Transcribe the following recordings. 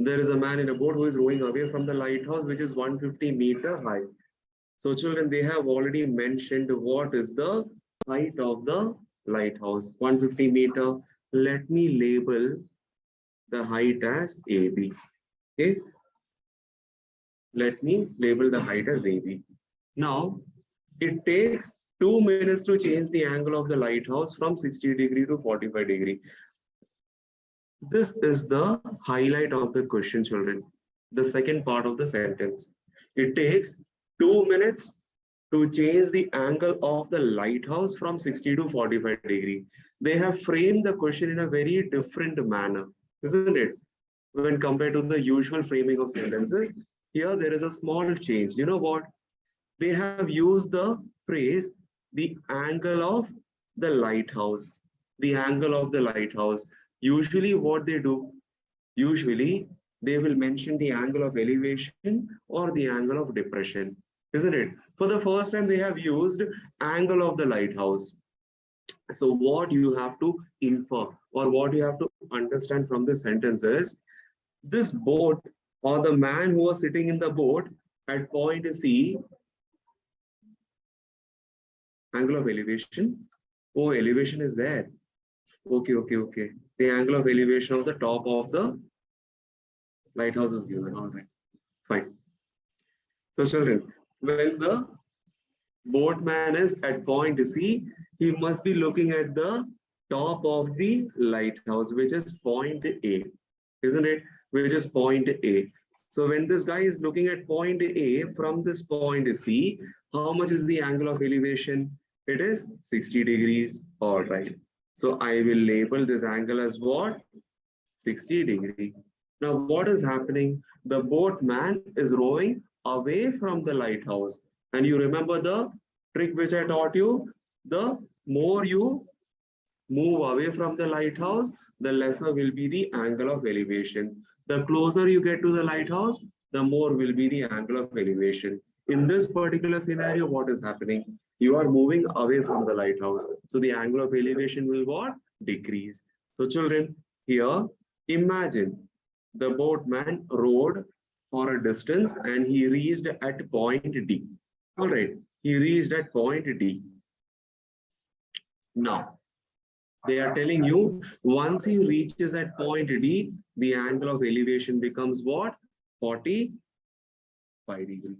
There is a man in a boat who is rowing away from the lighthouse, which is 150-meter high. So children, they have already mentioned what is the height of the lighthouse, 150 meter. Let me label the height as AB. Okay. Let me label the height as AB. Now, it takes 2 minutes to change the angle of the lighthouse from 60 degree to 45 degree. This is the highlight of the question, children. The second part of the sentence. It takes 2 minutes to change the angle of the lighthouse from 60 to 45 degree. They have framed the question in a very different manner, isn't it? When compared to the usual framing of sentences, here there is a small change. You know what? They have used the phrase, the angle of the lighthouse. The angle of the lighthouse. Usually what they do, usually they will mention the angle of elevation or the angle of depression, isn't it? For the first time, they have used angle of the lighthouse. So what you have to infer or what you have to understand from this sentence is this boat or the man who was sitting in the boat at point C, angle of elevation. Oh, elevation is there. Okay. The angle of elevation of the top of the lighthouse is given. All right, fine. So children, when the boatman is at point C, he must be looking at the top of the lighthouse, which is point A, isn't it? Which is point A. So when this guy is looking at point A from this point C, how much is the angle of elevation? It is 60 degrees. All right. So I will label this angle as what? 60 degree. Now what is happening? The boatman is rowing away from the lighthouse. And you remember the trick which I taught you? The more you move away from the lighthouse, the lesser will be the angle of elevation. The closer you get to the lighthouse, the more will be the angle of elevation. In this particular scenario, what is happening? You are moving away from the lighthouse. So the angle of elevation will what? Decrease. So children, here, imagine the boatman rowed for a distance and he reached at point D. All right, he reached at point D. Now, they are telling you once he reaches at point D, the angle of elevation becomes what? 45 degrees.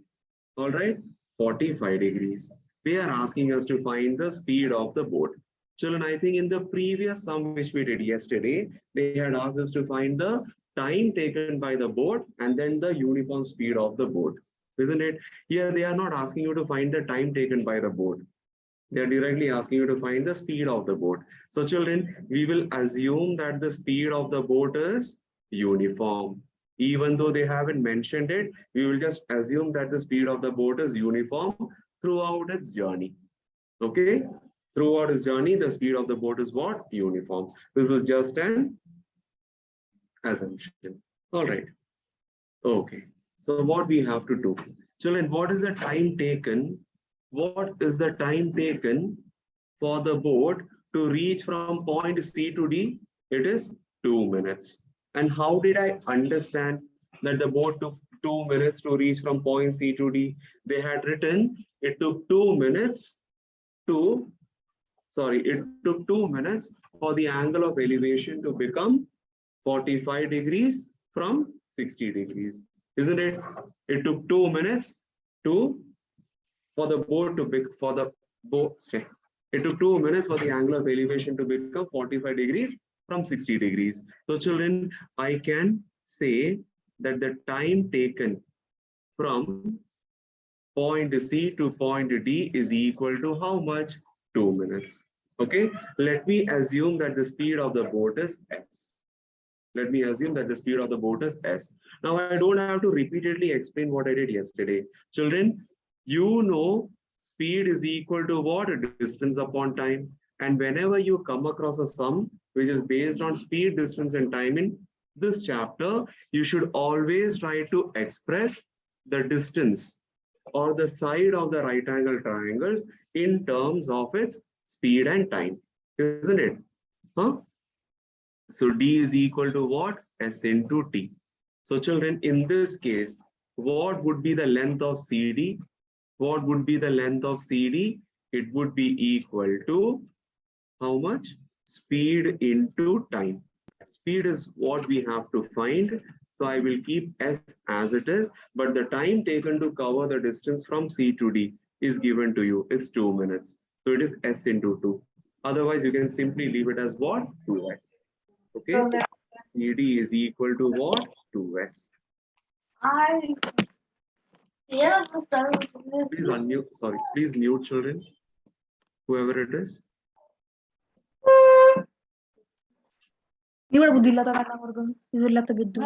All right, 45 degrees. They are asking us to find the speed of the boat. Children, I think in the previous sum which we did yesterday, they had asked us to find the time taken by the boat and then the uniform speed of the boat, isn't it? Here they are not asking you to find the time taken by the boat. They are directly asking you to find the speed of the boat. So children, we will assume that the speed of the boat is uniform. Even though they haven't mentioned it, we will just assume that the speed of the boat is uniform throughout its journey. Okay? Throughout its journey, the speed of the boat is what? Uniform. This is just an assumption. All right. Okay. So what we have to do? Children, what is the time taken? What is the time taken for the boat to reach from point C to D? It is 2 minutes. And how did I understand that the boat took 2 minutes to reach from point C to D? They had written it took 2 minutes to, it took 2 minutes for the angle of elevation to become 45 degrees from 60 degrees. Isn't it? It took 2 minutes for the boat to be, for the boat, it took 2 minutes for the angle of elevation to become 45 degrees from 60 degrees. So children, I can say that the time taken from point C to point D is equal to how much? 2 minutes. Okay, let me assume that the speed of the boat is S. Let me assume that the speed of the boat is S. Now, I don't have to repeatedly explain what I did yesterday. Children, you know speed is equal to what? Distance upon time. And whenever you come across a sum which is based on speed, distance, and time in this chapter, you should always try to express the distance or the side of the right angle triangles in terms of its speed and time, isn't it? Huh? So D is equal to what? S into T. So children, in this case, what would be the length of CD? What would be the length of CD? It would be equal to how much? Speed into time. Speed is what we have to find. So I will keep S as it is, but the time taken to cover the distance from C to D is given to you. It's 2 minutes. So it is S into 2. Otherwise, you can simply leave it as what? 2S. Okay. CD is equal to what? 2S. Please unmute. Sorry. Please mute children. Whoever it is. ಇವಳ ಬುದ್ಧಿ ಇಲ್ಲ ತಗೊಂಡು ಇವೆಲ್ಲ ತೆಗೆದ್ದು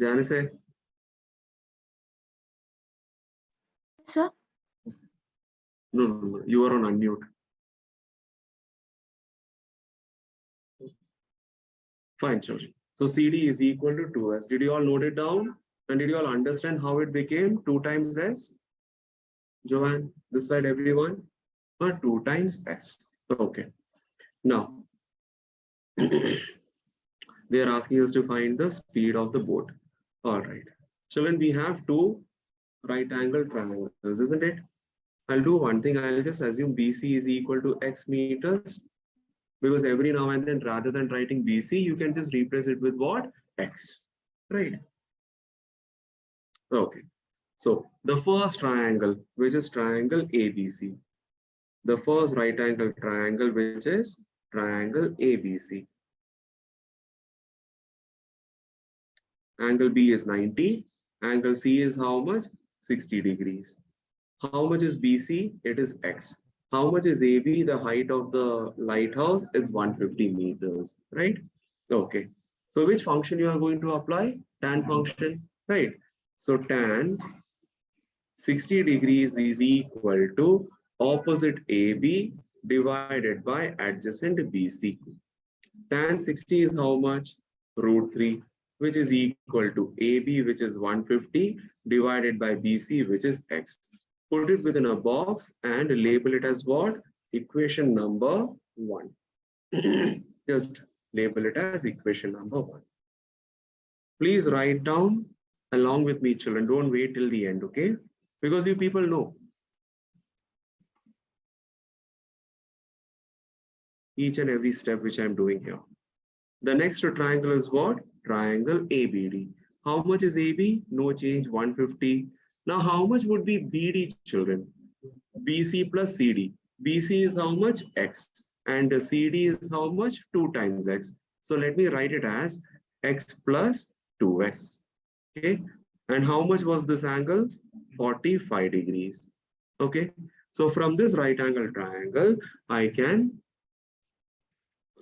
Janice. Sir? No, you are on unmute. Fine, children. So CD is equal to 2S. Did you all note it down? And did you all understand how it became 2 times S? Joanne, this side, everyone? Or 2 times S. Okay. Now, they are asking us to find the speed of the boat. All right. Children, we have 2 right angle triangles, isn't it? I'll do one thing. I'll just assume BC is equal to X meters. Because every now and then, rather than writing BC, you can just replace it with what? X, right? Okay. So the first triangle, which is triangle ABC. The first right angle triangle, which is triangle ABC. Angle B is 90. Angle C is how much? 60 degrees. How much is BC? It is X. How much is AB? The height of the lighthouse is 150 meters, right? Okay. So which function you are going to apply? Tan function, right? So tan 60 degrees is equal to opposite AB divided by adjacent BC. Tan 60 is how much? Root 3, which is equal to AB, which is 150 divided by BC, which is X. Put it within a box and label it as what? Equation number 1. Just label it as equation number 1. Please write down along with me, children. Don't wait till the end, okay? Because you people know. Each and every step which I'm doing here. The next triangle is what? Triangle ABD. How much is AB? No change, 150. Now, how much would be BD, children? BC plus CD. BC is how much? X. And CD is how much? 2 times X. So let me write it as X plus 2S. Okay. And how much was this angle? 45 degrees. Okay. So from this right angle triangle, I can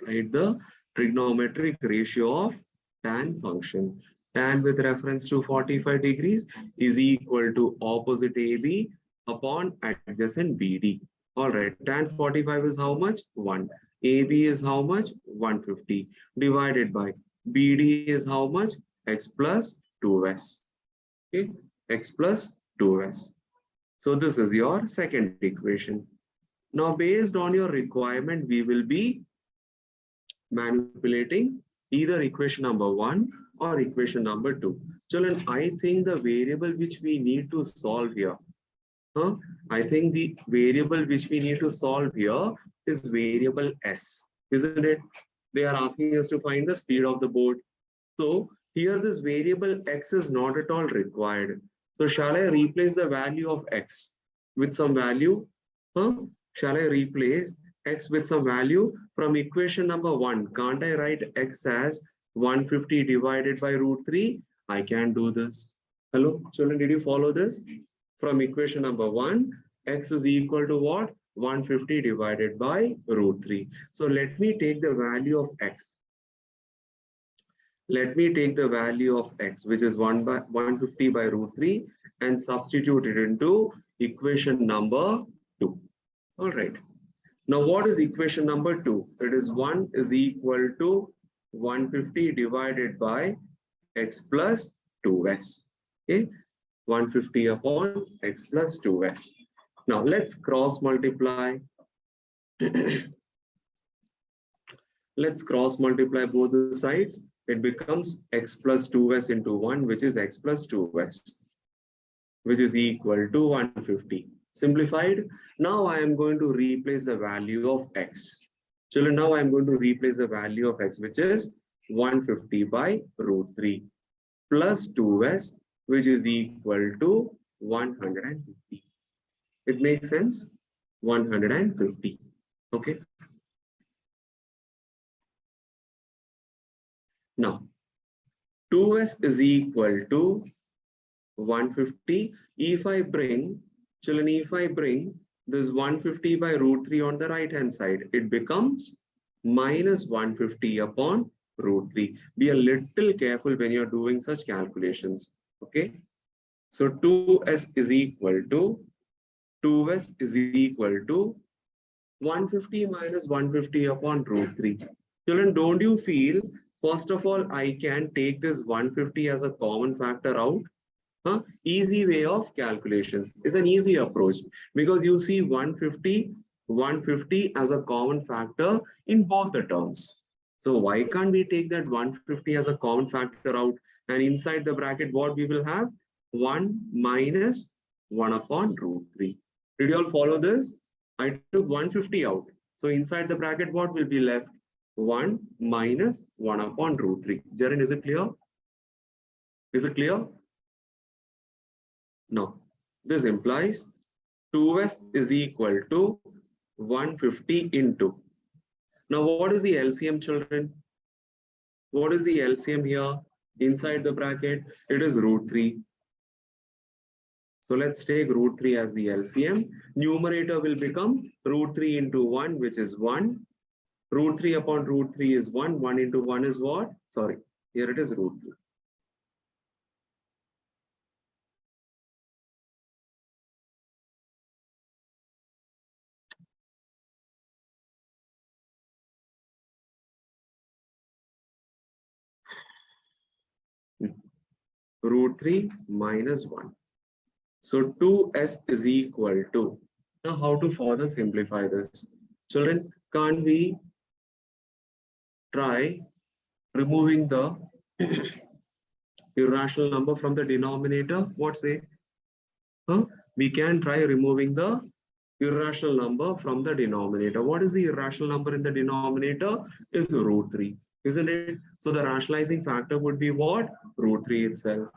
write the trigonometric ratio of tan function. Tan with reference to 45 degrees is equal to opposite AB upon adjacent BD. All right, tan 45 is how much? 1. AB is how much? 150 divided by BD is how much? X plus 2S. Okay, X plus 2S. So this is your second equation. Now, based on your requirement, we will be manipulating either equation number 1 or equation number 2. Children, I think the variable which we need to solve here, I think the variable which we need to solve here is variable S, isn't it? They are asking us to find the speed of the boat. So here this variable X is not at all required. So shall I replace the value of X with some value? Shall I replace X with some value from equation number 1? Can't I write X as 150 divided by root 3? I can do this. Hello, children, did you follow this? From equation number 1, X is equal to what? 150 divided by root 3. So let me take the value of X. Let me take the value of X, which is 150 by root 3, and substitute it into equation number 2. All right. Now, what is equation number 2? It is 1 is equal to 150 divided by X plus 2S. Okay. 150 upon X plus 2S. Now, let's cross multiply. Let's cross multiply both the sides. It becomes x plus 2s into 1, which is x plus 2s, which is equal to 150. Simplified. Now I am going to replace the value of x. Children, now I am going to replace the value of x, which is 150 by root 3 plus 2s, which is equal to 150. It makes sense? 150. Okay. Now, 2s is equal to 150. If I bring, children, if I bring this 150 by root 3 on the right hand side, it becomes minus 150 upon root 3. Be a little careful when you're doing such calculations. Okay. So 2s is equal to 150 minus 150 upon root 3. Children, don't you feel, first of all, I can take this 150 as a common factor out? Easy way of calculations. It's an easy approach because you see 150 as a common factor in both the terms. So why can't we take that 150 as a common factor out, and inside the bracket what we will have? 1 minus 1 upon root 3. Did you all follow this? I took 150 out. So inside the bracket what will be left? 1 minus 1 upon root 3. Jaren, is it clear? Is it clear? No. This implies 2s is equal to 150 into. Now what is the LCM, children? What is the LCM here? Inside the bracket, it is root 3. So let's take root 3 as the LCM. Numerator will become root 3 into 1, which is 1. Root 3 upon root 3 is 1. 1 into 1 is what? Sorry, here it is root 3. Root 3 minus 1. So 2s is equal to. Now how to further simplify this? Children, can't we try removing the irrational number from the denominator? What say? We can try removing the irrational number from the denominator. What is the irrational number in the denominator? Is root 3, isn't it? So the rationalizing factor would be what? Root 3 itself.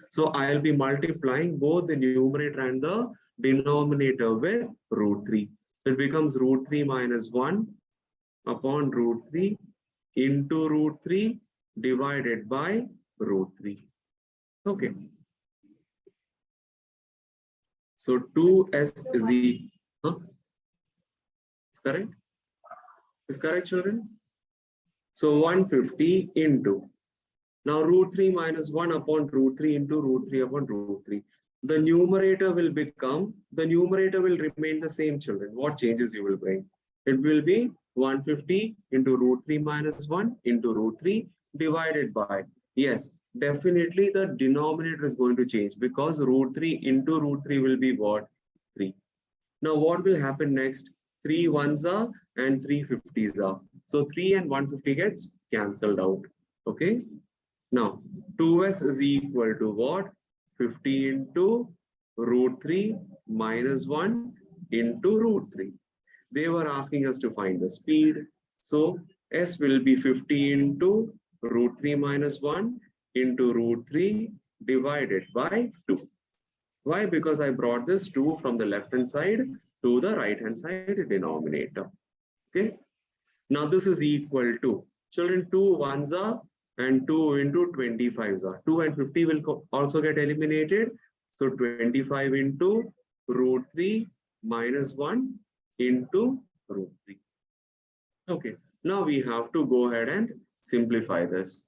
So I'll be multiplying both the numerator and the denominator with root 3. So it becomes root 3 minus 1 upon root 3 into root 3 divided by root 3. Okay. So 2s is the, it's correct? Is correct, children? So 150 into, now root 3 minus 1 upon root 3 into root 3 upon root 3. The numerator will become, the numerator will remain the same, children. What changes you will bring? It will be 150 into root 3 minus 1 into root 3 divided by, yes, definitely the denominator is going to change because root 3 into root 3 will be what? 3. Now what will happen next? 3 ones are and 3 50s are. So 3 and 150 gets cancelled out. Okay. Now 2s is equal to what? 50 into root 3 minus 1 into root 3. They were asking us to find the speed. So s will be 50 into root 3 minus 1 into root 3 divided by 2. Why? Because I brought this 2 from the left hand side to the right hand side denominator. Okay. Now this is equal to, children, 2 ones are and 2 into 25s are. 2 and 50 will also get eliminated. So 25 into root 3 minus 1 into root 3. Okay. Now we have to go ahead and simplify this.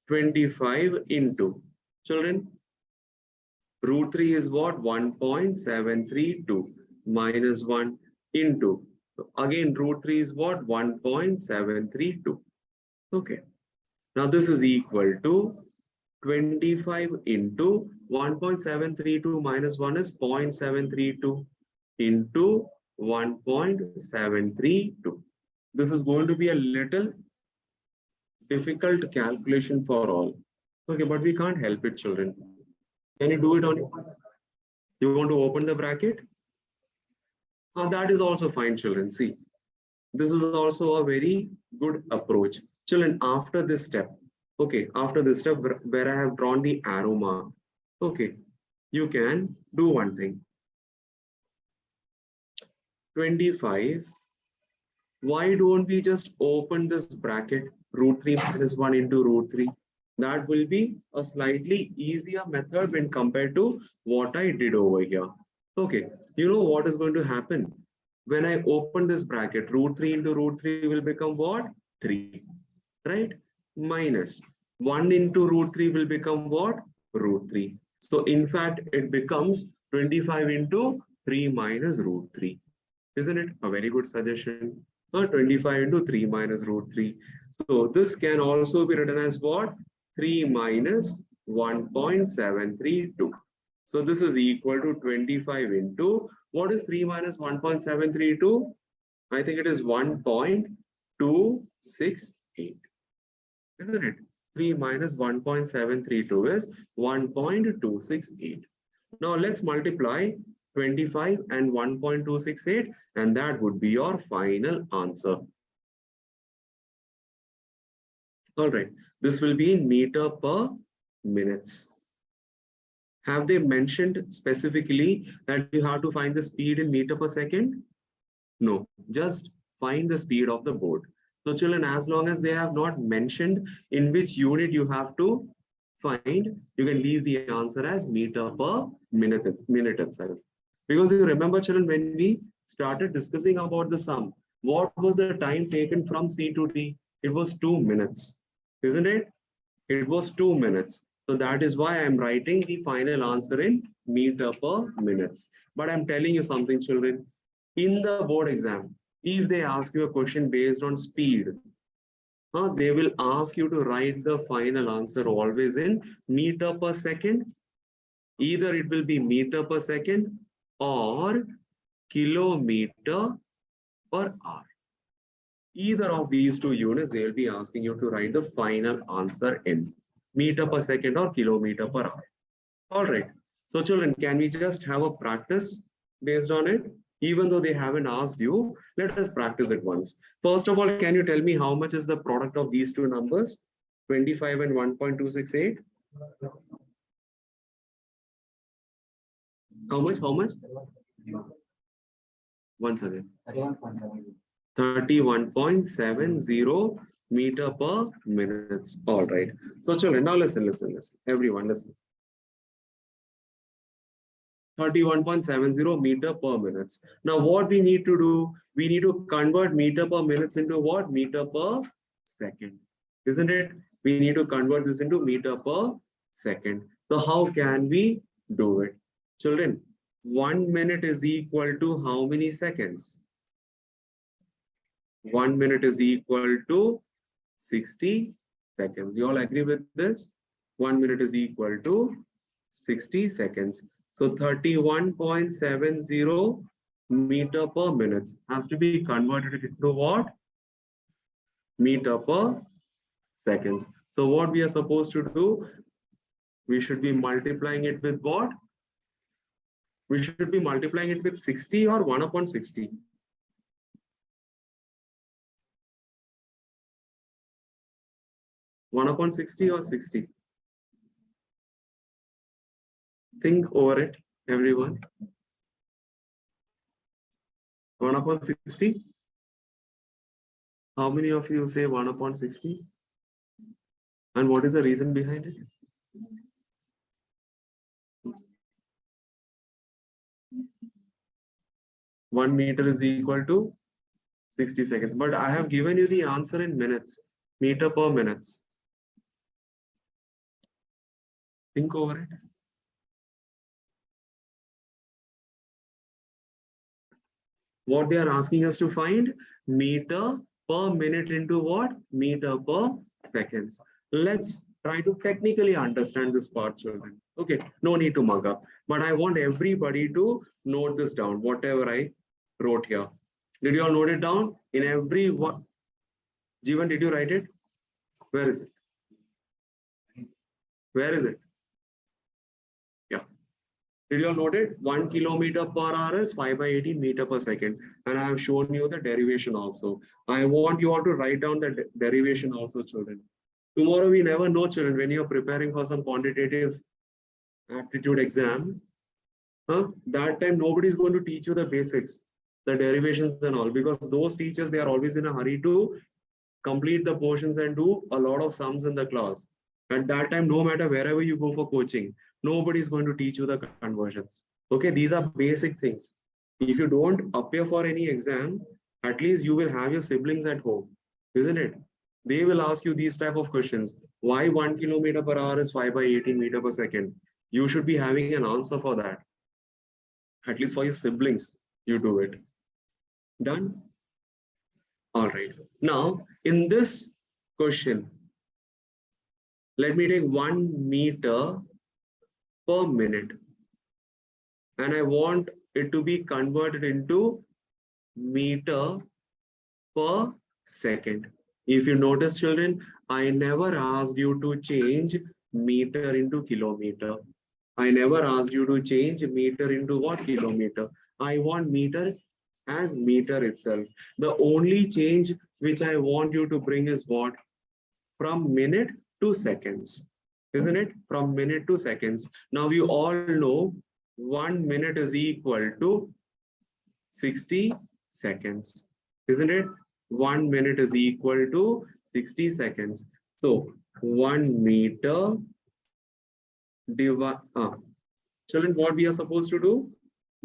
25 into, children, root 3 is what? 1.732 minus 1 into, again root 3 is what? 1.732. Okay. Now this is equal to 25 into 1.732 minus 1 is 0.732 into 1.732. This is going to be a little difficult calculation for all. Okay, but we can't help it, children. Can you do it on your own? You want to open the bracket? That is also fine, children. See, this is also a very good approach. Children, after this step, okay, after this step where I have drawn the arrow mark, okay, you can do one thing. 25. Why don't we just open this bracket, root 3 minus 1 into root 3? That will be a slightly easier method when compared to what I did over here. Okay, you know what is going to happen? When I open this bracket, root 3 into root 3 will become what? 3, right? Minus 1 into root 3 will become what? Root 3. So in fact, it becomes 25 into 3 minus root 3. Isn't it a very good suggestion? 25 into 3 minus root 3. So this can also be written as what? 3 minus 1.732. So this is equal to 25 into, what is 3 minus 1.732? I think it is 1.268. Isn't it? 3 minus 1.732 is 1.268. Now let's multiply 25 and 1.268, and that would be your final answer. All right, this will be in meter per minutes. Have they mentioned specifically that you have to find the speed in meter per second? No, just find the speed of the board. So children, as long as they have not mentioned in which unit you have to find, you can leave the answer as meter per minute itself. Because you remember, children, when we started discussing about the sum, what was the time taken from C to D? It was 2 minutes, isn't it? It was 2 minutes. So that is why I'm writing the final answer in meter per minutes. But I'm telling you something, children. In the board exam, if they ask you a question based on speed, they will ask you to write the final answer always in meter per second. Either it will be meter per second or kilometer per hour. Either of these two units, they will be asking you to write the final answer in meter per second or kilometer per hour. All right. So children, can we just have a practice based on it? Even though they haven't asked you, let us practice it once. First of all, can you tell me how much is the product of these two numbers? 25 and 1.268? How much? How much? Once again. 31.70 meter per minutes. All right. So children, now listen. Everyone listen. 31.70 meter per minutes. Now what we need to do, we need to convert meter per minutes into what? Meter per second. Isn't it? We need to convert this into meter per second. So how can we do it? Children, 1 minute is equal to how many seconds? 1 minute is equal to 60 seconds. You all agree with this? 1 minute is equal to 60 seconds. So 31.70 meter per minute has to be converted into what? Meter per seconds. So what we are supposed to do? We should be multiplying it with what? We should be multiplying it with 60 or 1 upon 60. One upon 60 or 60? Think over it, everyone. 1 upon 60? How many of you say 1 upon 60? And what is the reason behind it? One meter is equal to 60 seconds. But I have given you the answer in minutes, meter per minutes. Think over it. What they are asking us to find? Meter per minute into what? Meter per seconds. Let's try to technically understand this part, children. Okay, no need to mug up. But I want everybody to note this down, whatever I wrote here. Did you all note it down? In every one, Jeevan, did you write it? Where is it? Where is it? Yeah. Did you all note it? 1 kilometer per hour is 5 by 18 meter per second. And I have shown you the derivation also. I want you all to write down the derivation also, children. Tomorrow we never know, children, when you're preparing for some quantitative aptitude exam, that time nobody is going to teach you the basics, the derivations and all, because those teachers, they are always in a hurry to complete the portions and do a lot of sums in the class. At that time, no matter wherever you go for coaching, nobody is going to teach you the conversions. Okay, these are basic things. If you don't appear for any exam, at least you will have your siblings at home, isn't it? They will ask you these type of questions. Why 1 kilometer per hour is 5 by 18 meter per second? You should be having an answer for that. At least for your siblings, you do it. Done? All right. Now, in this question, let me take 1 meter per minute. And I want it to be converted into meter per second. If you notice, children, I never asked you to change meter into kilometer. I never asked you to change meter into what? Kilometer. I want meter as meter itself. The only change which I want you to bring is what? From minute to seconds. Isn't it? From minute to seconds. Now you all know 1 minute is equal to 60 seconds. Isn't it? 1 minute is equal to 60 seconds. So 1 meter children, what we are supposed to do?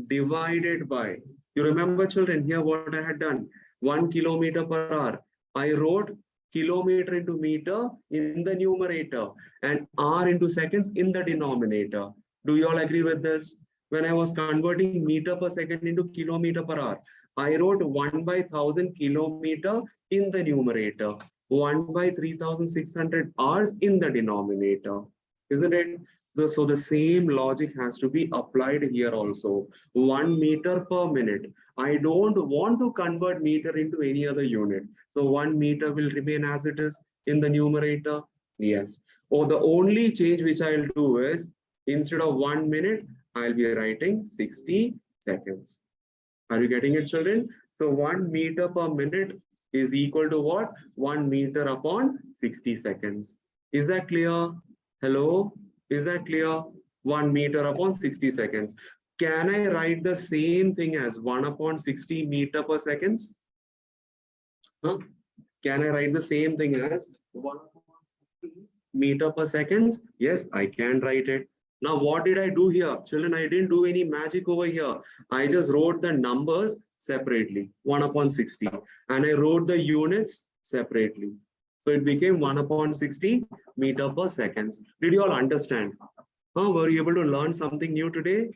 Divided by, you remember, children, here what I had done? 1 kilometer per hour. I wrote kilometer into meter in the numerator and hour into seconds in the denominator. Do you all agree with this? When I was converting meter per second into kilometer per hour, I wrote 1 by 1000 kilometer in the numerator, 1 by 3600 hours in the denominator. Isn't it? So the same logic has to be applied here also. 1 meter per minute. I don't want to convert meter into any other unit. So 1 meter will remain as it is in the numerator. Yes. Or the only change which I'll do is, instead of 1 minute, I'll be writing 60 seconds. Are you getting it, children? So 1 meter per minute is equal to what? 1 meter upon 60 seconds. Is that clear? Hello? Is that clear? 1 meter upon 60 seconds. Can I write the same thing as 1 upon 60 meter per seconds? Huh? Can I write the same thing as 1 upon 60 meter per seconds? Yes, I can write it. Now, what did I do here? Children, I didn't do any magic over here. I just wrote the numbers separately, 1 upon 60. And I wrote the units separately. So it became 1 upon 60 meter per seconds. Did you all understand? Were you able to learn something new today?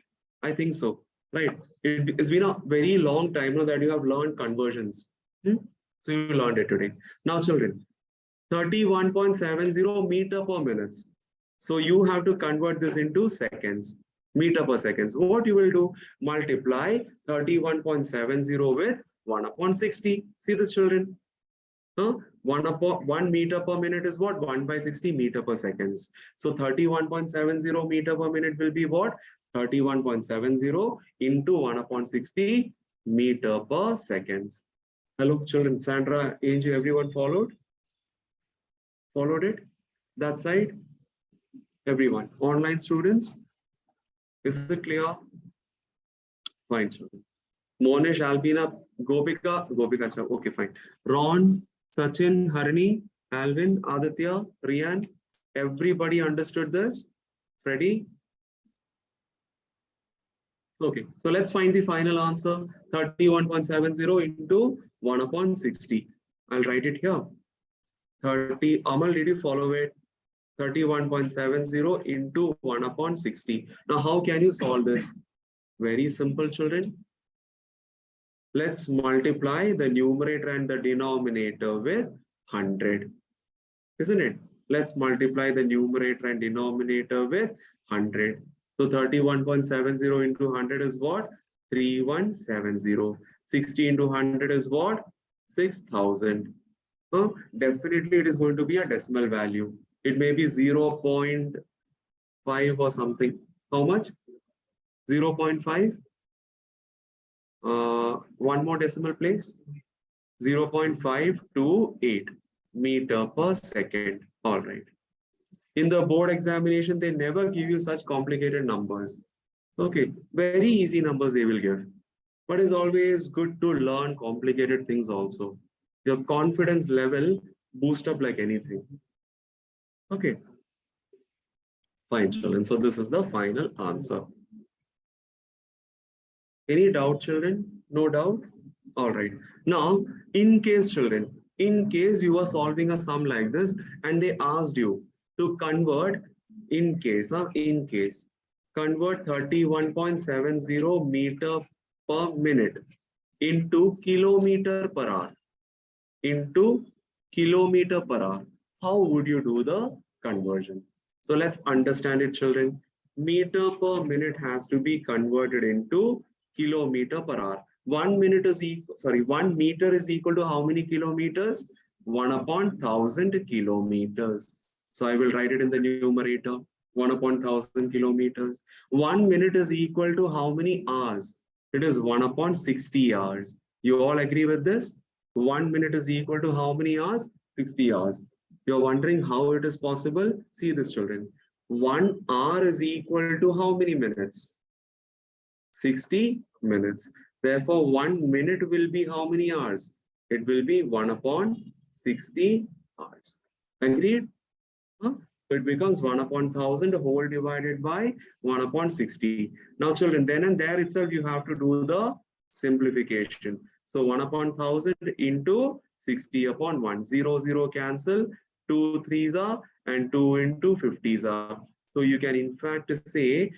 I think so, right? It's been a very long time now that you have learned conversions. So you learned it today. Now, children, 31.70 meter per minute. So you have to convert this into seconds, meter per seconds. What you will do? Multiply 31.70 with 1 upon 60. See this, children? 1 meter per minute is what? 1 by 60 meter per seconds. So 31.70 meter per minute will be what? 31.70 into 1 upon 60 meter per seconds. Hello, children. Sandra, Angie, everyone followed? Followed it? That side? Everyone. Online students? Is it clear? Fine, children. Monish, Albina, Gopika, okay, fine. Ron, Sachin, Harini, Alvin, Aditya, Rian, everybody understood this? Freddie? Okay, so let's find the final answer. 31.70 into 1 upon 60. I'll write it here. 30, Amal, did you follow it? 31.70 into 1 upon 60. Now, how can you solve this? Very simple, children. Let's multiply the numerator and the denominator with 100. Isn't it? Let's multiply the numerator and denominator with 100. So 31.70 into 100 is what? 3170. 60 into 100 is what? 6000. Definitely it is going to be a decimal value. It may be 0.5 or something. How much? 0.5. One more decimal place. 0.528 meter per second. All right. In the board examination, they never give you such complicated numbers. Okay, very easy numbers they will give. But it's always good to learn complicated things also. Your confidence level boost up like anything. Okay. Fine, children. So this is the final answer. Any doubt, children? No doubt? All right. Now, in case, children, in case you are solving a sum like this and they asked you to convert in case, convert 31.70 meter per minute into kilometer per hour. Into kilometer per hour. How would you do the conversion? So let's understand it, children. Meter per minute has to be converted into kilometer per hour. 1 minute is equal, 1 meter is equal to how many kilometers? 1/1000 kilometers. So I will write it in the numerator. 1/1000 kilometers. 1 minute is equal to how many hours? It is 1/60 hours. You all agree with this? 1 minute is equal to how many hours? 60 hours. You're wondering how it is possible? See this, children. 1 hour is equal to how many minutes? 60 minutes. Therefore, 1 minute will be how many hours? It will be 1/60 hours. Agreed? Huh? So it becomes 1/1000 whole divided by 1/60. Now, children, then and there itself, you have to do the simplification. So 1/1000 into 60/1. 0, 0 cancel. 2 3s are and 2 into 50s are. So you can in fact say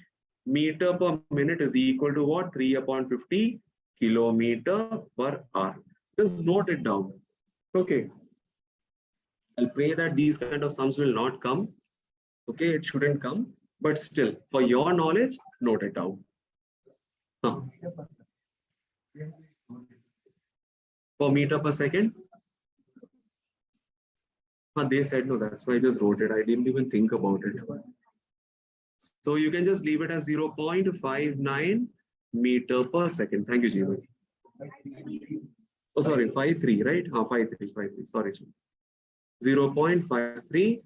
meter per minute is equal to what? 3/50 kilometer per hour. Just note it down. Okay. I'll pray that these kind of sums will not come. Okay, it shouldn't come. But still, for your knowledge, note it down. Huh. For meter per second? They said no, that's why I just wrote it. I didn't even think about it. So you can just leave it as 0.59 meter per second. Thank you, Jeevan. Oh, sorry, 53, right? 53. Sorry, 0.53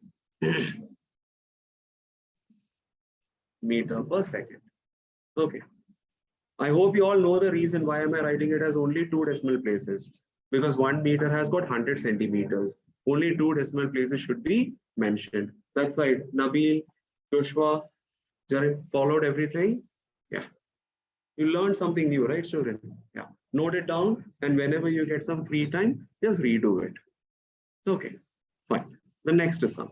meter per second. Okay. I hope you all know the reason why am I writing it as only 2 decimal places. Because 1 meter has got 100 centimeters. Only 2 decimal places should be mentioned. That's right. Nabil, Joshua, Jared followed everything. Yeah. You learned something new, right, children? Yeah. Note it down, and whenever you get some free time, just redo it. Okay, fine. The next is sum.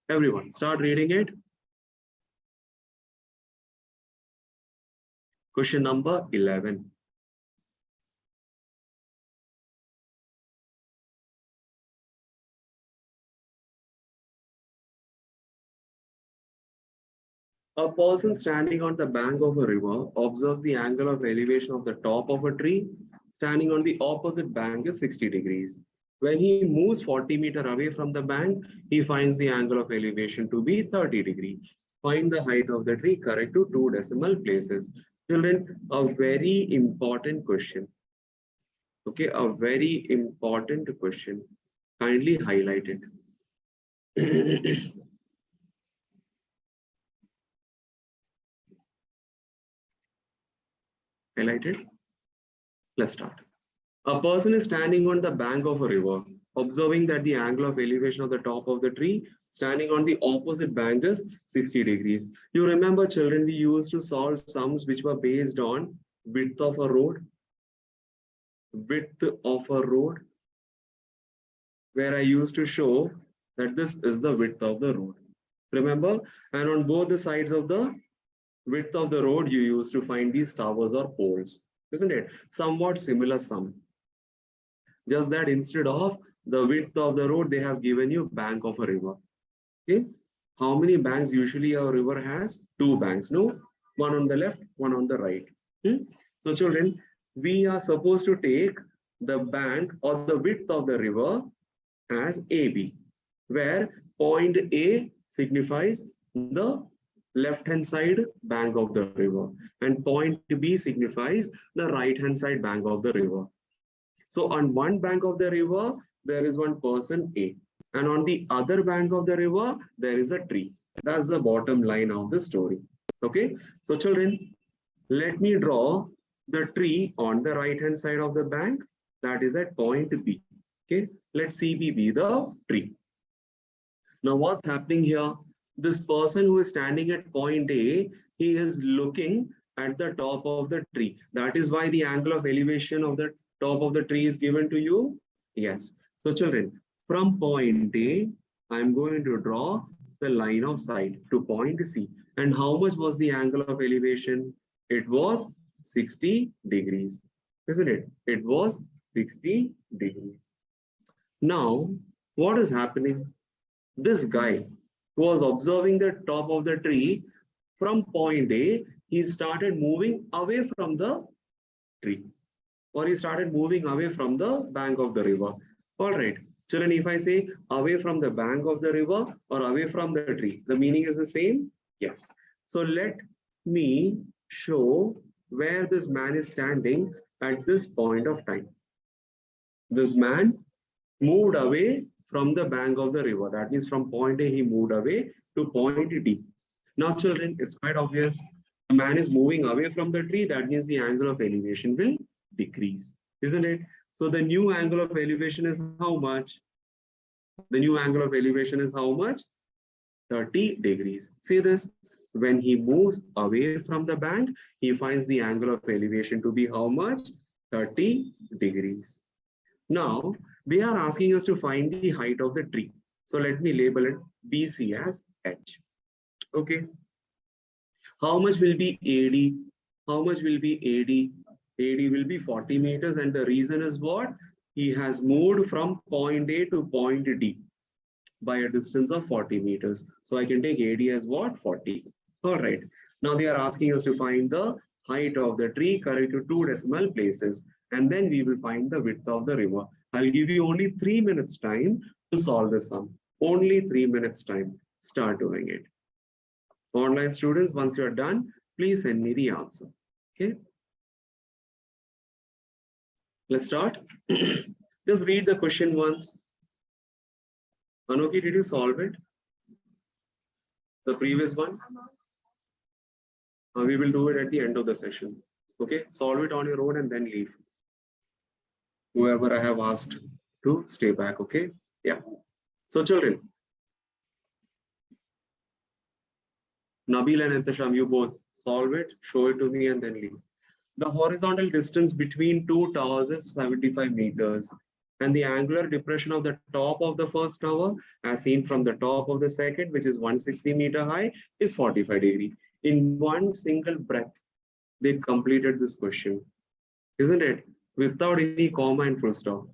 Everyone, start reading it. Question number 11. A person standing on the bank of a river observes the angle of elevation of the top of a tree. Standing on the opposite bank is 60 degrees. When he moves 40 meters away from the bank, he finds the angle of elevation to be 30 degrees. Find the height of the tree correct to 2 decimal places. Children, a very important question. Okay, a very important question. Kindly highlight it. Highlighted. Let's start. A person is standing on the bank of a river, observing that the angle of elevation of the top of the tree standing on the opposite bank is 60 degrees. You remember, children, we used to solve sums which were based on width of a road. Width of a road, where I used to show that this is the width of the road. Remember? And on both the sides of the width of the road, you used to find these towers or poles, isn't it? Somewhat similar sum. Just that instead of the width of the road, they have given you bank of a river. Okay. How many banks usually a river has? Two banks. No, one on the left, one on the right. So children, we are supposed to take the bank or the width of the river as AB, where point A signifies the left-hand side bank of the river and point B signifies the right-hand side bank of the river. So on one bank of the river, there is one person A, and on the other bank of the river, there is a tree. That's the bottom line of the story. Okay, so children, let me draw the tree on the right-hand side of the bank. That is at point B. Okay, let CB be the tree. Now what's happening here? This person who is standing at point A, he is looking at the top of the tree. That is why the angle of elevation of the top of the tree is given to you. Yes. So children, from point A, I'm going to draw the line of sight to point C. And how much was the angle of elevation? It was 60 degrees, isn't it? It was 60 degrees. Now, what is happening? This guy who was observing the top of the tree from point A, he started moving away from the tree, or he started moving away from the bank of the river. All right, children, if I say away from the bank of the river or away from the tree, the meaning is the same? Yes. So let me show where this man is standing at this point of time. This man moved away from the bank of the river. That means from point A, he moved away to point D. Now, children, it's quite obvious. The man is moving away from the tree. That means the angle of elevation will decrease, isn't it? So the new angle of elevation is how much? The new angle of elevation is how much? 30 degrees. See this? When he moves away from the bank, he finds the angle of elevation to be how much? 30 degrees. Now, they are asking us to find the height of the tree. So let me label it BC as H. Okay. How much will be AD? How much will be AD? AD will be 40 meters, and the reason is what? He has moved from point A to point D by a distance of 40 meters. So I can take AD as what? 40. All right. Now they are asking us to find the height of the tree correct to 2 decimal places, and then we will find the width of the river. I'll give you only 3 minutes time to solve the sum. Only 3 minutes time. Start doing it. Online students, once you're done, please send me the answer. Okay. Let's start. Just read the question once. Anoki, did you solve it? The previous one? We will do it at the end of the session. Okay, solve it on your own and then leave. Whoever I have asked to stay back, okay? Yeah. So children, Nabil and Intisham, you both solve it, show it to me and then leave. The horizontal distance between two towers is 75 meters. And the angular depression of the top of the first tower, as seen from the top of the second, which is 160 meter high, is 45 degrees. In one single breath, they completed this question, isn't it? Without any comma and full stop.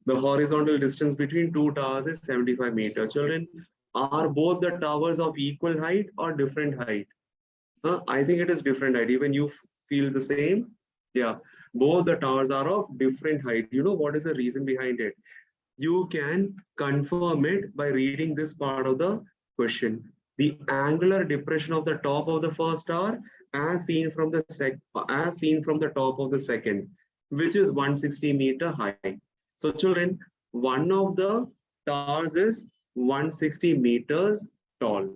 The horizontal distance between two towers is 75 meters. Children, are both the towers of equal height or different height? I think it is different height. Even you feel the same? Yeah, both the towers are of different height. You know what is the reason behind it? You can confirm it by reading this part of the question. The angular depression of the top of the first tower as seen from the top of the second, which is 160 meter high. So children, one of the towers is 160 meters tall,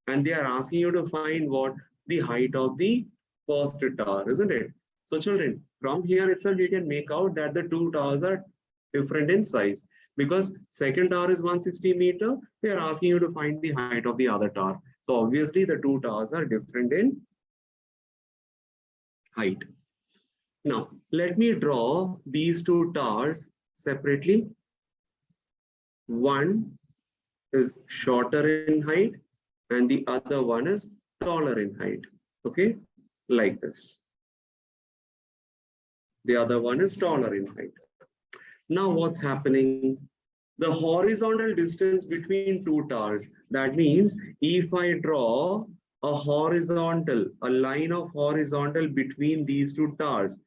and they are asking you to find what the height of the first tower, isn't it? So children, from here itself you can make out that the two towers are different in size, because second tower is 160 meter. They are asking you to find the height of the other tower. So obviously the two towers are different in height. Now let me draw these two towers separately. One is shorter in height and the other one is taller in height. Okay, like this. The other one is taller in height. Now what's happening? the horizontal distance between two towers. That means if I draw a line of horizontal between these two towers,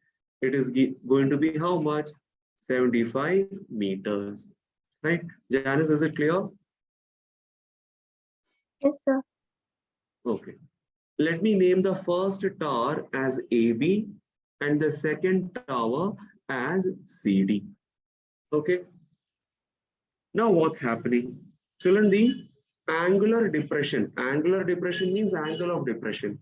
it is going to be how much? 75 meters. Right? Janice, is it clear? Yes, sir. Okay. Let me name the first tower as AB and the second tower as CD. Okay. Now what's happening? Children, the angular depression means angle of depression.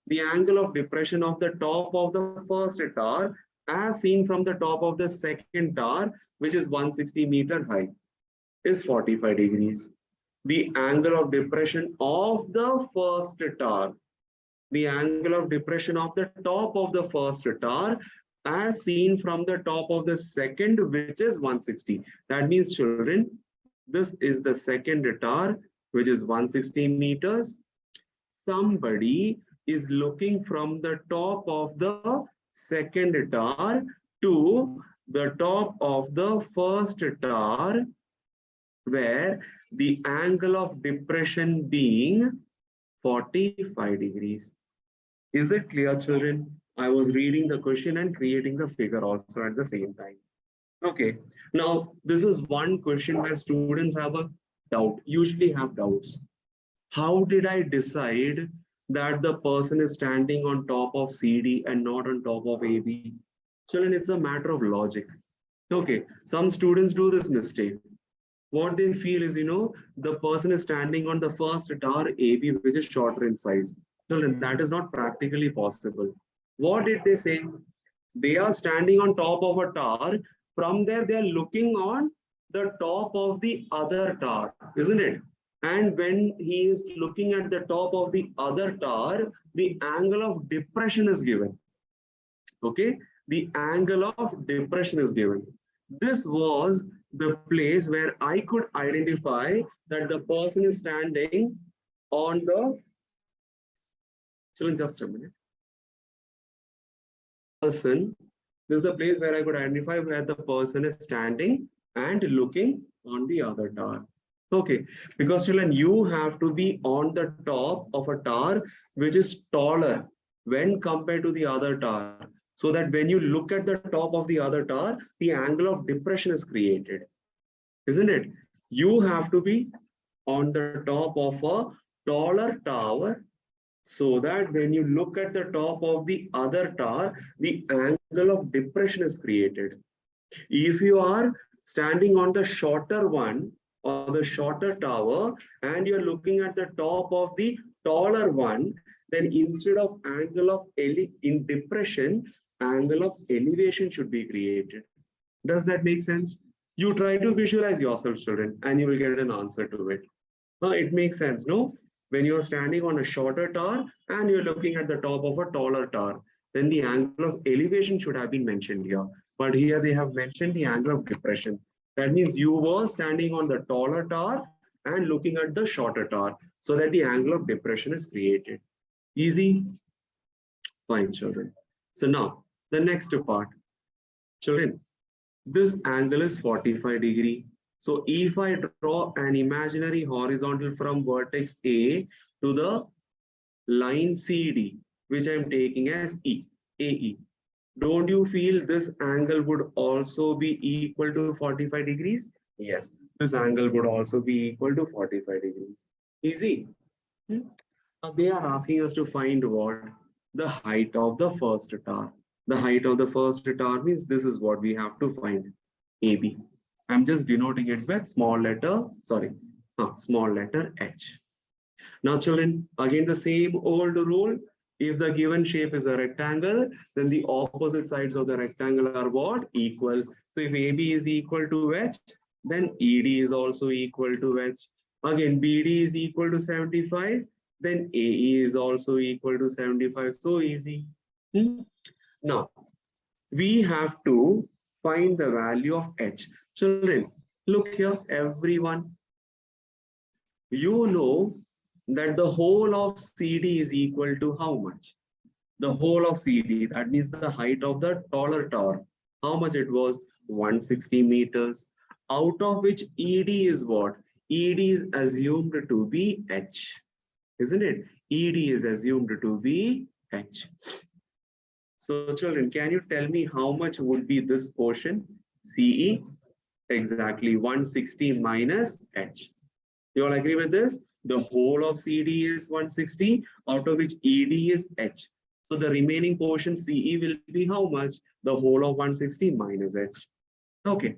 The angle of depression of the top of the first tower as seen from the top of the second tower, which is 160 meter high, is 45 degrees. The angle of depression of the first tower, the angle of depression of the top of the first tower as seen from the top of the second, which is 160. That means, children, this is the second tower, which is 160 meters. Somebody is looking from the top of the second tower to the top of the first tower, where the angle of depression being 45 degrees. Is it clear, children? I was reading the question and creating the figure also at the same time. Okay. Now, this is one question where students have a doubt, usually have doubts. How did I decide that the person is standing on top of CD and not on top of AB? Children, it's a matter of logic. Okay. Some students do this mistake. What they feel is, the person is standing on the first tower AB, which is shorter in size. Children, that is not practically possible. What did they say? They are standing on top of a tower. From there, they are looking on the top of the other tower, isn't it? And when he is looking at the top of the other tower, the angle of depression is given. Okay, the angle of depression is given. This was the place where I could identify that the person is standing on the, children, just a minute. Person, this is the place where I could identify where the person is standing and looking on the other tower. Okay, because children, you have to be on the top of a tower which is taller when compared to the other tower, so that when you look at the top of the other tower, the angle of depression is created, isn't it? You have to be on the top of a taller tower, so that when you look at the top of the other tower, the angle of depression is created. If you are standing on the shorter one or the shorter tower and you're looking at the top of the taller one, then instead of angle of in depression, angle of elevation should be created. Does that make sense? You try to visualize yourself, children, and you will get an answer to it. It makes sense, no? When you're standing on a shorter tower and you're looking at the top of a taller tower, then the angle of elevation should have been mentioned here. But here they have mentioned the angle of depression. That means you were standing on the taller tower and looking at the shorter tower, so that the angle of depression is created. Easy? Fine, children. So now, the next part. Children, this angle is 45 degree. So if I draw an imaginary horizontal from vertex A to the line CD, which I'm taking as AE, don't you feel this angle would also be equal to 45 degrees? Yes, this angle would also be equal to 45 degrees. Easy. Now they are asking us to find what? The height of the first tower. The height of the first tower means this is what we have to find. AB. I'm just denoting it with small letter H. Now, children, again the same old rule. If the given shape is a rectangle, then the opposite sides of the rectangle are what? Equal. So if AB is equal to H, then ED is also equal to H. Again, BD is equal to 75, then AE is also equal to 75. So easy. Now, we have to find the value of H. Children, look here, everyone. You know that the whole of CD is equal to how much? The whole of CD, that means the height of the taller tower. How much it was? 160 meters. out of which ED is what? ED is assumed to be H, isn't it? ED is assumed to be H. So children, can you tell me how much would be this portion? CE, exactly 160 minus H. You all agree with this? The whole of CD is 160, out of which ED is H. So the remaining portion CE will be how much? The whole of 160 minus H. Okay.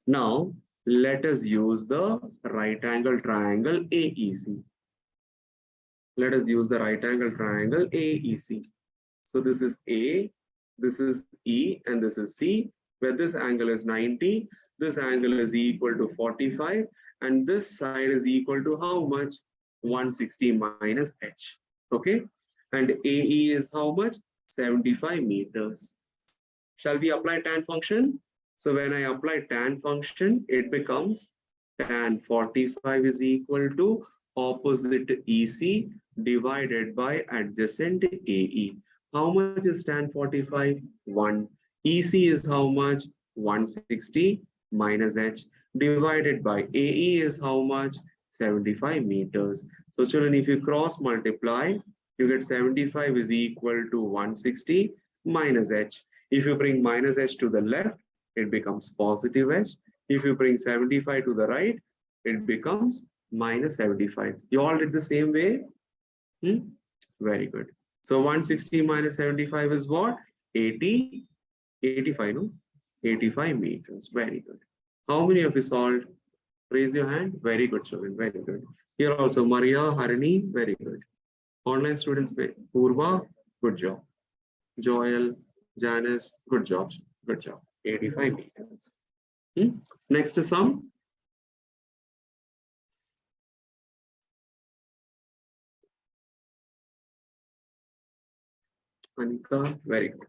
Now, let us use the right angle triangle AEC. Let us use the right angle triangle AEC. So this is A, this is E, and this is C, where this angle is 90, this angle is equal to 45, and this side is equal to how much? 160 minus H. Okay. And AE is how much? 75 meters. Shall we apply tan function? So when I apply tan function, it becomes tan 45 is equal to opposite EC divided by adjacent AE. How much is tan 45? 1. EC is how much? 160 minus H divided by AE is how much? 75 meters. So children, if you cross multiply, you get 75 is equal to 160 minus H. If you bring minus H to the left, it becomes positive H. If you bring 75 to the right, it becomes minus 75. You all did the same way? Very good. So 160 minus 75 is what? 80, 85, no? 85 meters. Very good. How many of you solved? Raise your hand. Very good, children. Very good. Here also, Maria, Harini, very good. Online students, Purva, good job. Joel, Janice, good job. Good job. 85 meters. Next is sum. Anika, very good.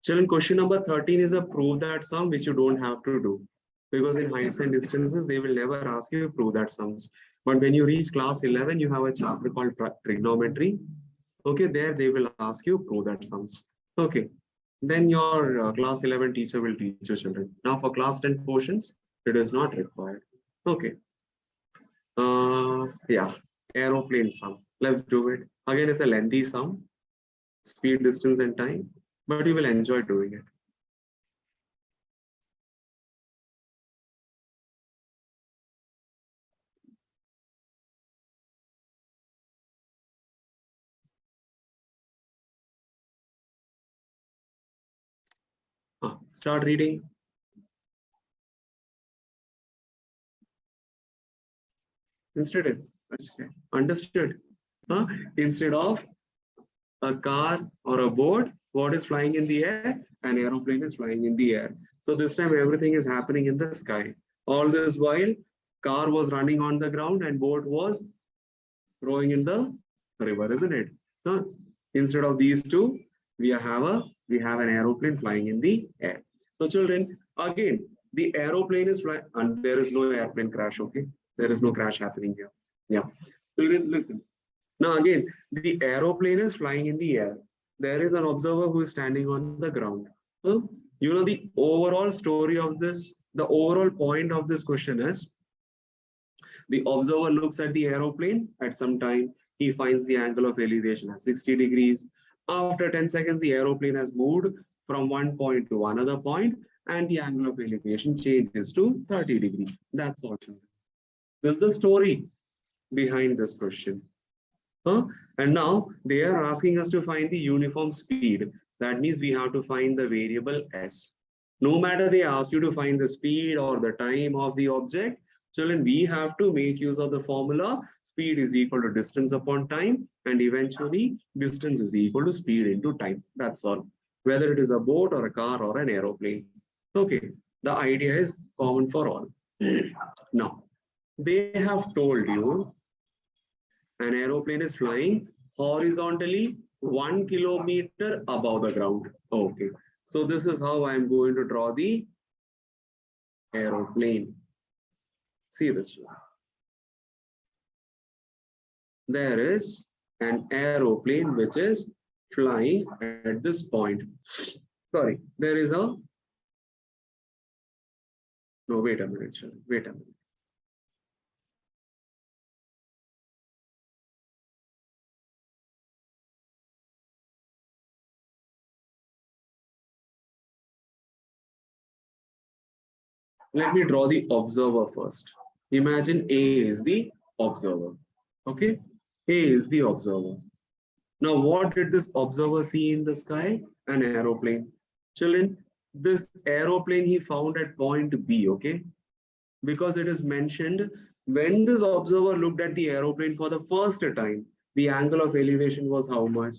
Children, question number 13 is a prove that sum, which you don't have to do. Because in heights and distances, they will never ask you to prove that sums. But when you reach class 11, you have a chapter called trigonometry. Okay, there they will ask you prove that sums. Okay, then your class 11 teacher will teach your children. Now for class 10 portions, it is not required. Okay. Yeah, aeroplane sum. Let's do it. Again, it's a lengthy sum, speed, distance, and time, but you will enjoy doing it. Start reading. Understood. Instead of a car or a boat, what is flying in the air? An aeroplane is flying in the air. So this time everything is happening in the sky. All this while, car was running on the ground and boat was rowing in the river, isn't it? Instead of these two, we have an aeroplane flying in the air. So children, again, the aeroplane is flying, and there is no airplane crash. Okay, there is no crash happening here. Yeah, children, listen. Now again, the aeroplane is flying in the air. There is an observer who is standing on the ground. So, you know, the overall story of this, the overall point of this question is, the observer looks at the aeroplane at some time. He finds the angle of elevation as 60 degrees. After 10 seconds, the aeroplane has moved from one point to another point, and the angle of elevation changes to 30 degrees. That's all. This is the story behind this question. And now they are asking us to find the uniform speed. That means we have to find the variable s. No matter they ask you to find the speed or the time of the object, children, we have to make use of the formula. Speed is equal to distance upon time, and eventually distance is equal to speed into time. That's all. Whether it is a boat or a car or an aeroplane. Okay, the idea is common for all. Now, they have told you an aeroplane is flying horizontally 1 kilometer above the ground. Okay, so this is how I'm going to draw the aeroplane. See this. There is an aeroplane which is flying at this point. sorry, there is a, no, wait a minute, children, wait a minute. Let me draw the observer first. Imagine A is the observer. Okay, A is the observer. Now, what did this observer see in the sky? An aeroplane. Children, this aeroplane he found at point B, okay? Because it is mentioned when this observer looked at the aeroplane for the first time, the angle of elevation was how much?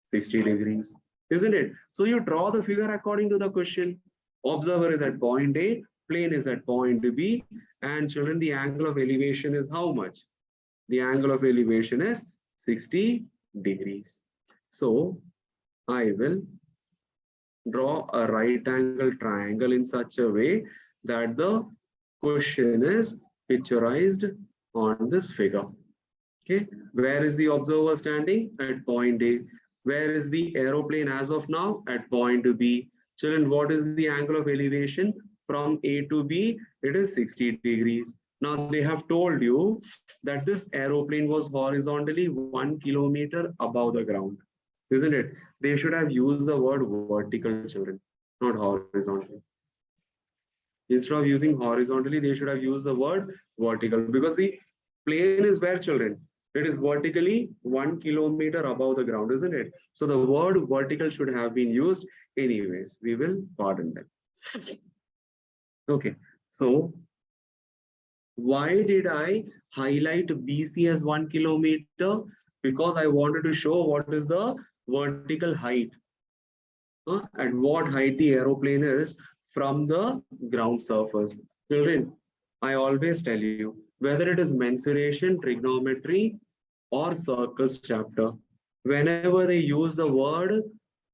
60 degrees, isn't it? So you draw the figure according to the question. Observer is at point A, plane is at point B, and children, the angle of elevation is how much? The angle of elevation is 60 degrees. So I will draw a right angle triangle in such a way that the question is picturized on this figure. Okay, where is the observer standing? At point A. Where is the aeroplane as of now? At point B. Children, what is the angle of elevation from A to B? It is 60 degrees. Now they have told you that this aeroplane was horizontally 1 kilometer above the ground, isn't it? They should have used the word vertical, children, not horizontal. Instead of using horizontally, they should have used the word vertical, because the plane is where, children? It is vertically 1 kilometer above the ground, isn't it? So the word vertical should have been used anyways. We will pardon them. Okay, so why did I highlight BC as 1 kilometer? Because I wanted to show what is the vertical height. At what height the aeroplane is from the ground surface. Children, I always tell you, whether it is mensuration, trigonometry, or circles chapter, whenever they use the word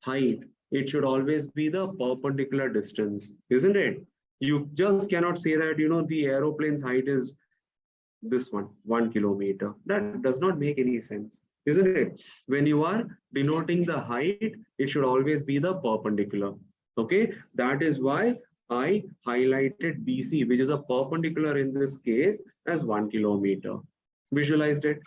height, it should always be the perpendicular distance, isn't it? You just cannot say that, the aeroplane's height is this one, 1 kilometer. That does not make any sense, isn't it? When you are denoting the height, it should always be the perpendicular. Okay, that is why I highlighted BC, which is a perpendicular in this case, as 1 kilometer. Visualized it?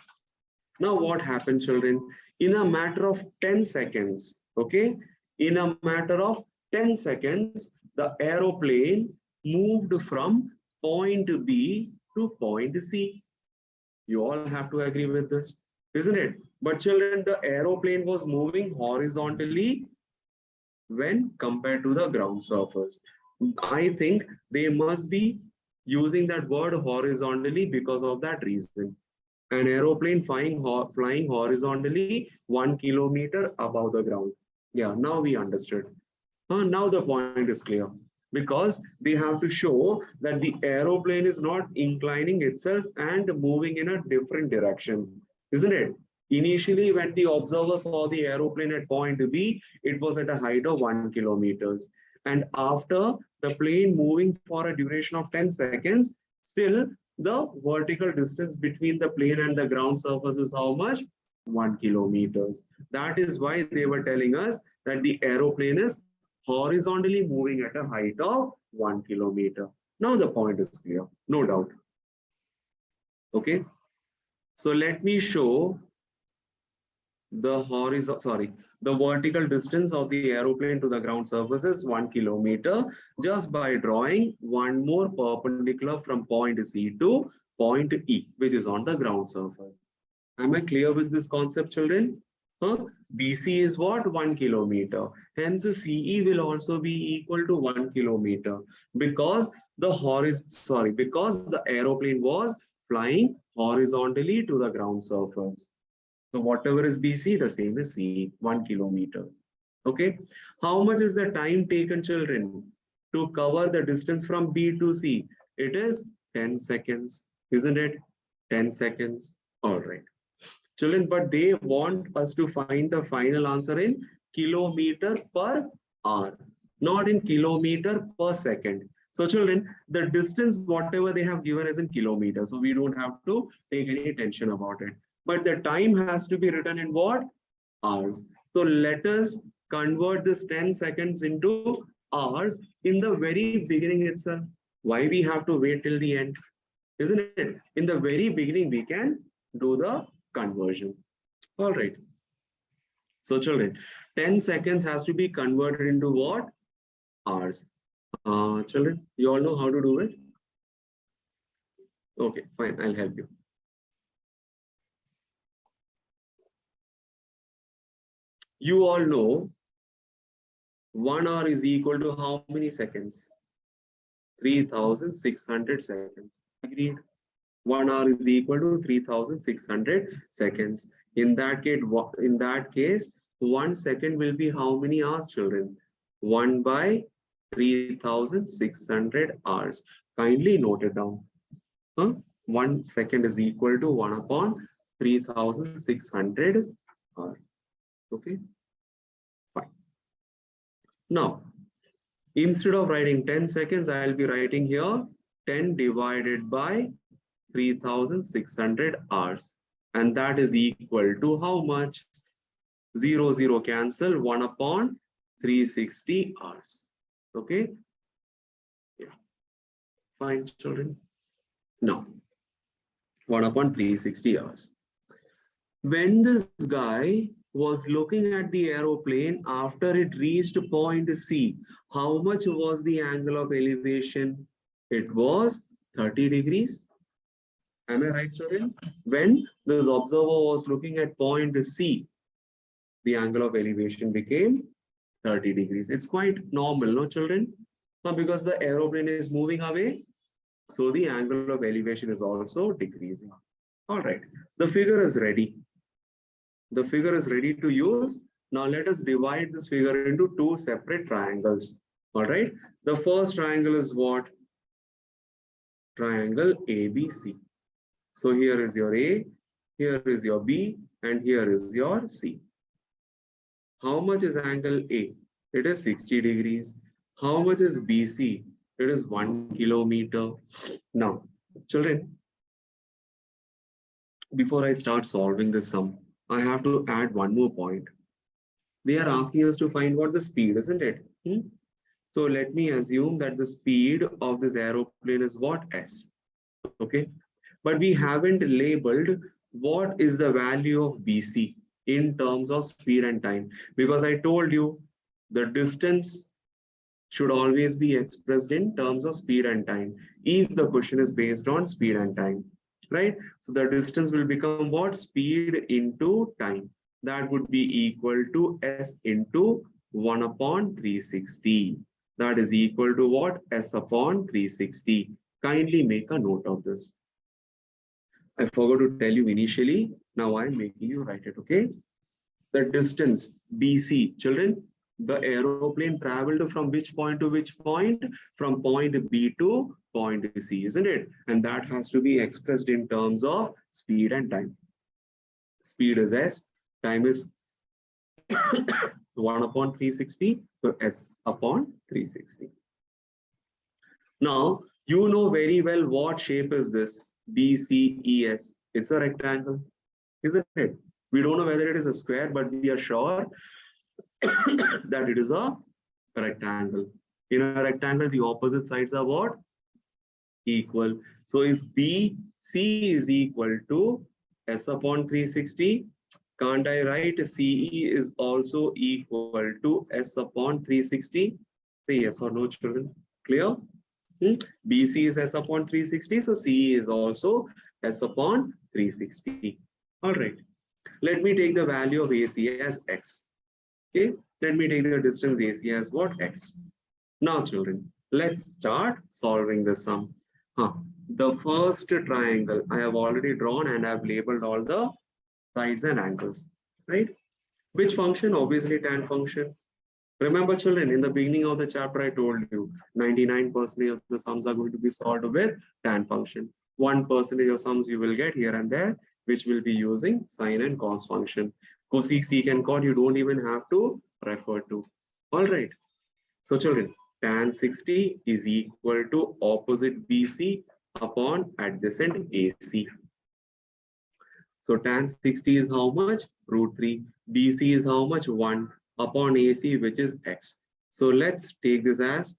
Now what happened, children? In a matter of 10 seconds, okay, in a matter of 10 seconds, the aeroplane moved from point B to point C. You all have to agree with this, isn't it? But children, the aeroplane was moving horizontally when compared to the ground surface. I think they must be using that word horizontally because of that reason. An aeroplane flying horizontally 1 kilometer above the ground. Yeah, now we understood. Now the point is clear, because they have to show that the aeroplane is not inclining itself and moving in a different direction, isn't it? Initially, when the observer saw the aeroplane at point B, it was at a height of 1 kilometers. And after the plane moving for a duration of 10 seconds, still the vertical distance between the plane and the ground surface is how much? 1 kilometers. That is why they were telling us that the aeroplane is horizontally moving at a height of 1 kilometer. Now the point is clear, no doubt. Okay, so let me show the vertical distance of the aeroplane to the ground surface is 1 kilometer, just by drawing one more perpendicular from point C to point E, which is on the ground surface. Am I clear with this concept, children? BC is what? 1 kilometer. Hence, the CE will also be equal to 1 kilometer, because because the aeroplane was flying horizontally to the ground surface. So whatever is BC, the same is CE, 1 kilometer. Okay. How much is the time taken, children, to cover the distance from B to C? It is 10 seconds, isn't it? 10 seconds. All right. Children, but they want us to find the final answer in kilometer per hour, not in kilometer per second. So children, the distance, whatever they have given is in kilometers. So we don't have to take any tension about it. But the time has to be written in what? Hours. So let us convert this 10 seconds into hours in the very beginning itself. Why we have to wait till the end? Isn't it? In the very beginning, we can do the conversion. All right. So children, 10 seconds has to be converted into what? Hours. Children, you all know how to do it? Okay, fine, I'll help you. You all know 1 hour is equal to how many seconds? 3,600 seconds. Agreed. 1 hour is equal to 3,600 seconds. In that case, 1 second will be how many hours, children? 1 by 3,600 hours. Kindly note it down. 1 second is equal to 1 upon 3,600 hours. Okay, fine. Now, instead of writing 10 seconds, I'll be writing here 10 divided by 3,600 hours. And that is equal to how much? 0, 0 cancel, 1 upon 360 hours. Okay? Yeah. Fine, children. Now, 1 upon 360 hours. When this guy was looking at the aeroplane after it reached point C, how much was the angle of elevation? It was 30 degrees. Am I right, children? When this observer was looking at point C, the angle of elevation became 30 degrees. It's quite normal, no, children? Now, because the aeroplane is moving away, so the angle of elevation is also decreasing. All right, the figure is ready. The figure is ready to use. Now let us divide this figure into two separate triangles. All right, the first triangle is what? Triangle ABC. So here is your A, here is your B, and here is your C. How much is angle A? It is 60 degrees. How much is BC? It is 1 kilometer. Now, children, before I start solving this sum, I have to add one more point. They are asking us to find what the speed, isn't it? So let me assume that the speed of this aeroplane is what? S. Okay. But we haven't labeled what is the value of BC in terms of speed and time. Because I told you the distance should always be expressed in terms of speed and time if the question is based on speed and time. Right? So the distance will become what? Speed into time. That would be equal to S into 1 upon 360. That is equal to what? S upon 360. Kindly make a note of this. I forgot to tell you initially. Now I'm making you write it, okay? The distance BC, children, the aeroplane traveled from which point to which point? From point B to point C, isn't it? And that has to be expressed in terms of speed and time. Speed is S, time is 1 upon 360, so S upon 360. Now, you know very well what shape is this, BCES. It's a rectangle, isn't it? We don't know whether it is a square, but we are sure that it is a rectangle. In a rectangle, the opposite sides are what? Equal. So if BC is equal to S upon 360, can't I write CE is also equal to S upon 360? Say yes or no, children. Clear? BC is S upon 360, so CE is also S upon 360. All right. Let me take the value of AC as X. Okay, let me take the distance AC as what? X. Now, children, let's start solving the sum. The first triangle I have already drawn and I have labeled all the sides and angles, right? Which function? Obviously, tan function. Remember, children, in the beginning of the chapter, I told you 99% of the sums are going to be solved with tan function. 1% of sums you will get here and there, which will be using sine and cos function. Cosec, sec, and cot, you don't even have to refer to. All right. So, children, tan 60 is equal to opposite BC upon adjacent AC. So, tan 60 is how much? Root 3. BC is how much? 1. upon AC, which is X. So let's take this as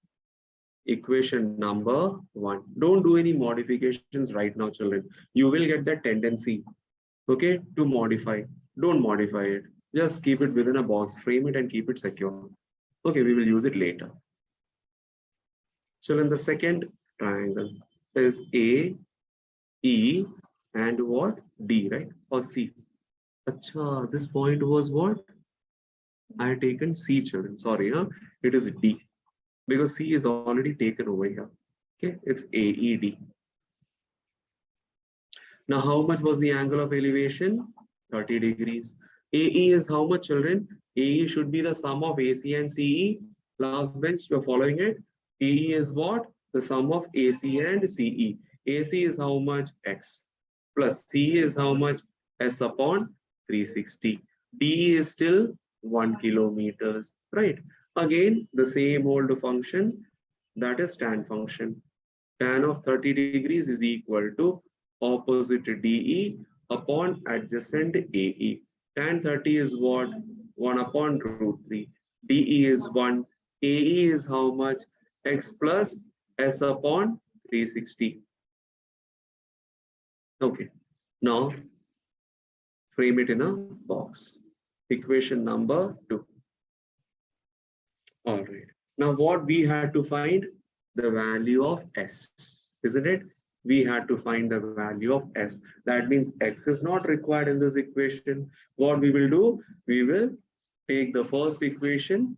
equation number 1. Don't do any modifications right now, children. You will get that tendency, okay, to modify. Don't modify it. Just keep it within a box, frame it and keep it secure. Okay, we will use it later. Children, the second triangle is A, E, and what? D, right? Or C. Acha, this point was what? I had taken C, children. Sorry, huh? It is D because C is already taken over here. Okay, it's AED. Now, how much was the angle of elevation? 30 degrees. AE is how much, children? AE should be the sum of AC and CE. Last bench, you're following it. AE is what? The sum of AC and CE. AC is how much? X. Plus CE is how much? S upon 360. DE is still 1 kilometers, right? Again, the same old function, that is tan function. Tan of 30 degrees is equal to opposite DE upon adjacent AE. Tan 30 is what? 1 upon root 3. DE is 1. AE is how much? X plus S upon 360. Okay. Now, frame it in a box. Equation number 2. All right. Now, what we had to find? The value of S, isn't it? We had to find the value of S. That means X is not required in this equation. What we will do? We will take the first equation,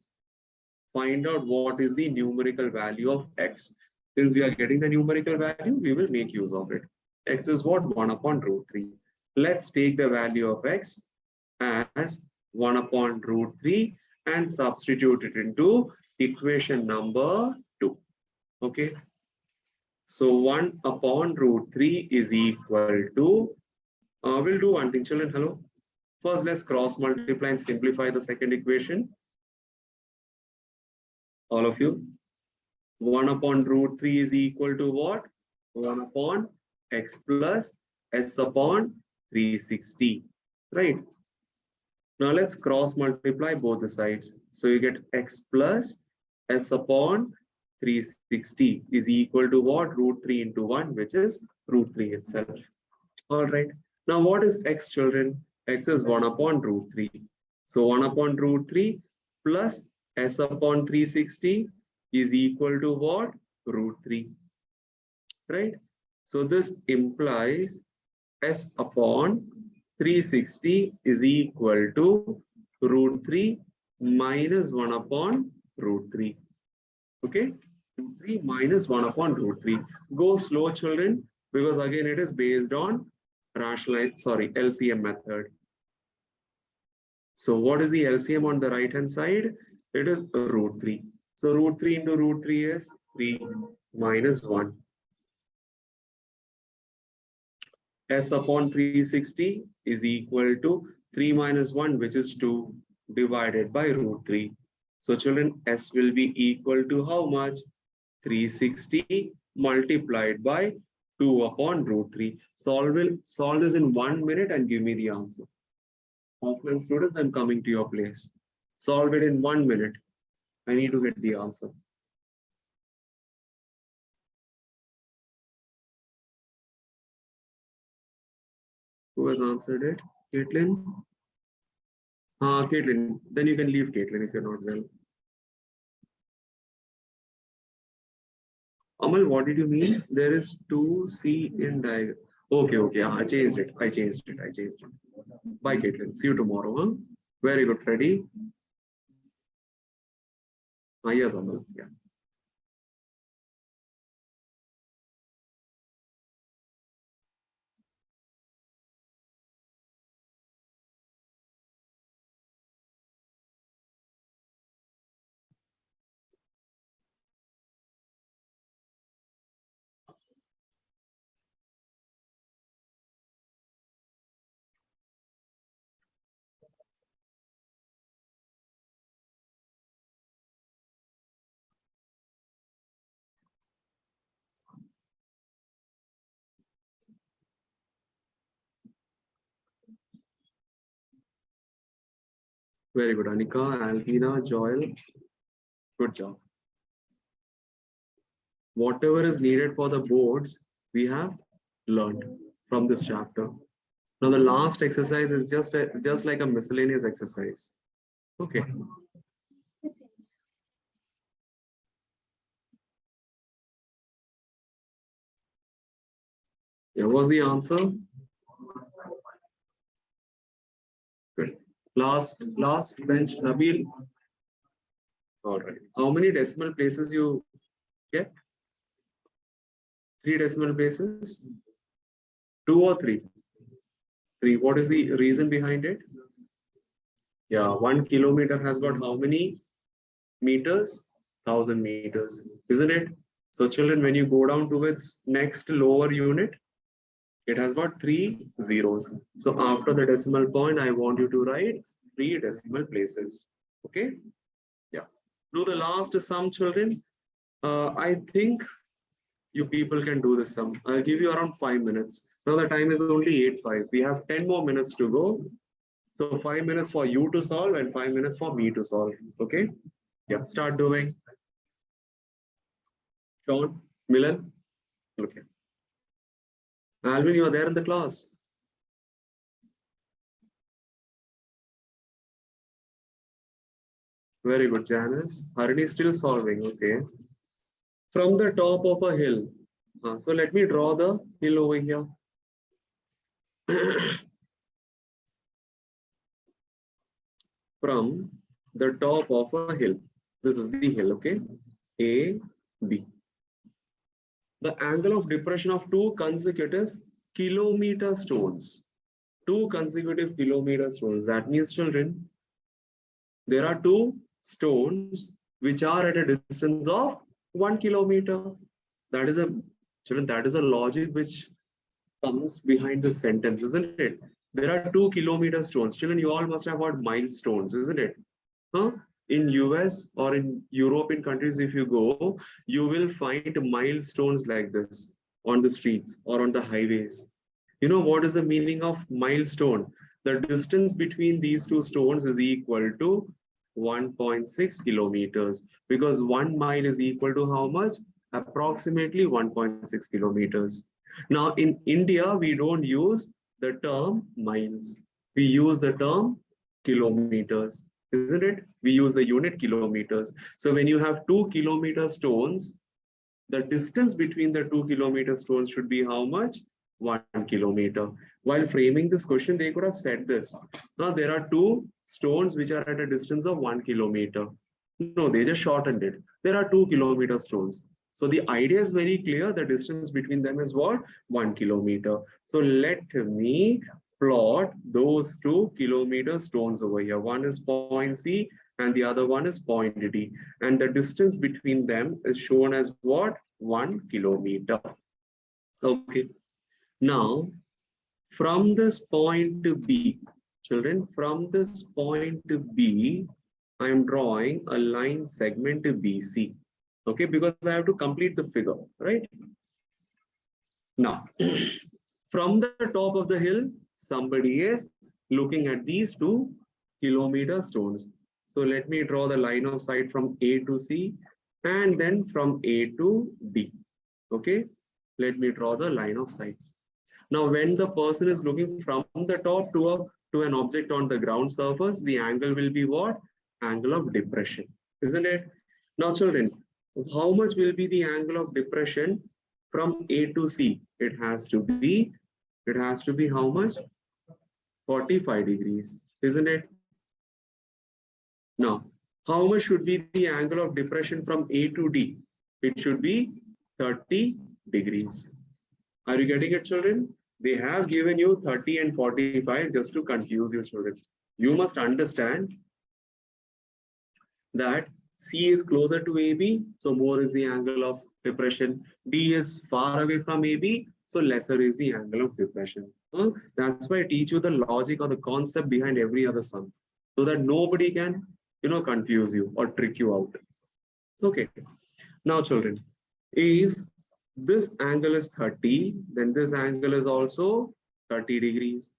find out what is the numerical value of X. Since we are getting the numerical value, we will make use of it. X is what? 1 upon root 3. Let's take the value of X as 1 upon root 3 and substitute it into equation number 2. Okay. So 1 upon root 3 is equal to, we'll do one thing, children. Hello. First, let's cross multiply and simplify the second equation. All of you. 1 upon root 3 is equal to what? 1 upon X plus S upon 360. Right. Now let's cross multiply both the sides. So you get X plus S upon 360 is equal to what? Root 3 into 1, which is root 3 itself. All right. Now what is X, children? X is 1 upon root 3. So 1 upon root 3 plus S upon 360 is equal to what? Root 3. Right? So this implies S upon 360 is equal to root 3 minus 1 upon root 3. Okay? Root 3 minus 1 upon root 3. Go slow, children, because again it is based on LCM method. So what is the LCM on the right hand side? It is root 3. So root 3 into root 3 is 3 minus 1. S upon 360 is equal to 3 minus 1, which is 2, divided by root 3. So children, S will be equal to how much? 360 multiplied by 2 upon root 3. Solve this in 1 minute and give me the answer. Offline students, I'm coming to your place. Solve it in 1 minute. I need to get the answer. Who has answered it? Caitlin? Caitlin. Then you can leave, Caitlin, if you're not well. Amal, what did you mean? There is 2C in diagram. Okay. I changed it. Bye, Caitlin. See you tomorrow. Huh? Very good, Freddy. Yes, Amal. Yeah. Very good, Anika, Alvina, Joel. Good job. Whatever is needed for the boards, we have learned from this chapter. Now the last exercise is just like a miscellaneous exercise. Okay. Here was the answer. Good. Last bench, Nabil. All right. How many decimal places you get? 3 decimal places? 2 or 3? 3. What is the reason behind it? Yeah, 1 kilometer has got how many meters? 1000 meters, isn't it? So children, when you go down to its next lower unit, it has got 3 zeros. So after the decimal point, I want you to write 3 decimal places. Okay? Yeah. Do the last sum, children. I think you people can do this sum. I'll give you around 5 minutes. Now the time is only 8:05. We have 10 more minutes to go. So 5 minutes for you to solve and 5 minutes for me to solve. Okay? Yeah, start doing. Sean, Milan. Okay. Alvin, you are there in the class. Very good, Janice. Harini is still solving. Okay. From the top of a hill. So let me draw the hill over here. From the top of a hill. This is the hill, okay? A, B. The angle of depression of 2 consecutive kilometer stones. 2 consecutive kilometer stones. That means, children, there are 2 stones which are at a distance of 1 kilometer. That is a, children, that is a logic which comes behind the sentence, isn't it? There are 2 kilometer stones. Children, you all must have heard milestones, isn't it? Huh? In US or in European countries, if you go, you will find milestones like this on the streets or on the highways. You know what is the meaning of milestone? The distance between these 2 stones is equal to 1.6 kilometers, because 1 mile is equal to how much? Approximately 1.6 kilometers. Now in India, we don't use the term miles. We use the term kilometers, isn't it? We use the unit kilometers. So when you have 2 kilometer stones, the distance between the 2 kilometer stones should be how much? 1 kilometer. While framing this question, they could have said this. Now there are 2 stones which are at a distance of 1 kilometer. No, they just shortened it. There are 2 kilometer stones. So the idea is very clear. The distance between them is what? 1 kilometer. So let me plot those 2 kilometer stones over here. One is point C and the other one is point D. And the distance between them is shown as what? 1 kilometer. Okay. Now, from this point to B, children, from this point to B, I am drawing a line segment to BC. Okay, because I have to complete the figure, right? Now, from the top of the hill, somebody is looking at these 2 kilometer stones. So let me draw the line of sight from A to C and then from A to D. Okay, let me draw the line of sight. Now, when the person is looking from the top to an object on the ground surface, the angle will be what? Angle of depression, isn't it? Now, children, how much will be the angle of depression from A to C? It has to be how much? 45 degrees, isn't it? Now, how much should be the angle of depression from A to D? It should be 30 degrees. Are you getting it, children? They have given you 30 and 45 just to confuse you, children. You must understand that C is closer to AB, so more is the angle of depression. D is far away from AB, so lesser is the angle of depression. That's why I teach you the logic or the concept behind every other sum, so that nobody can, confuse you or trick you out. Okay. Now, children, if this angle is 30, then this angle is also 30 degrees.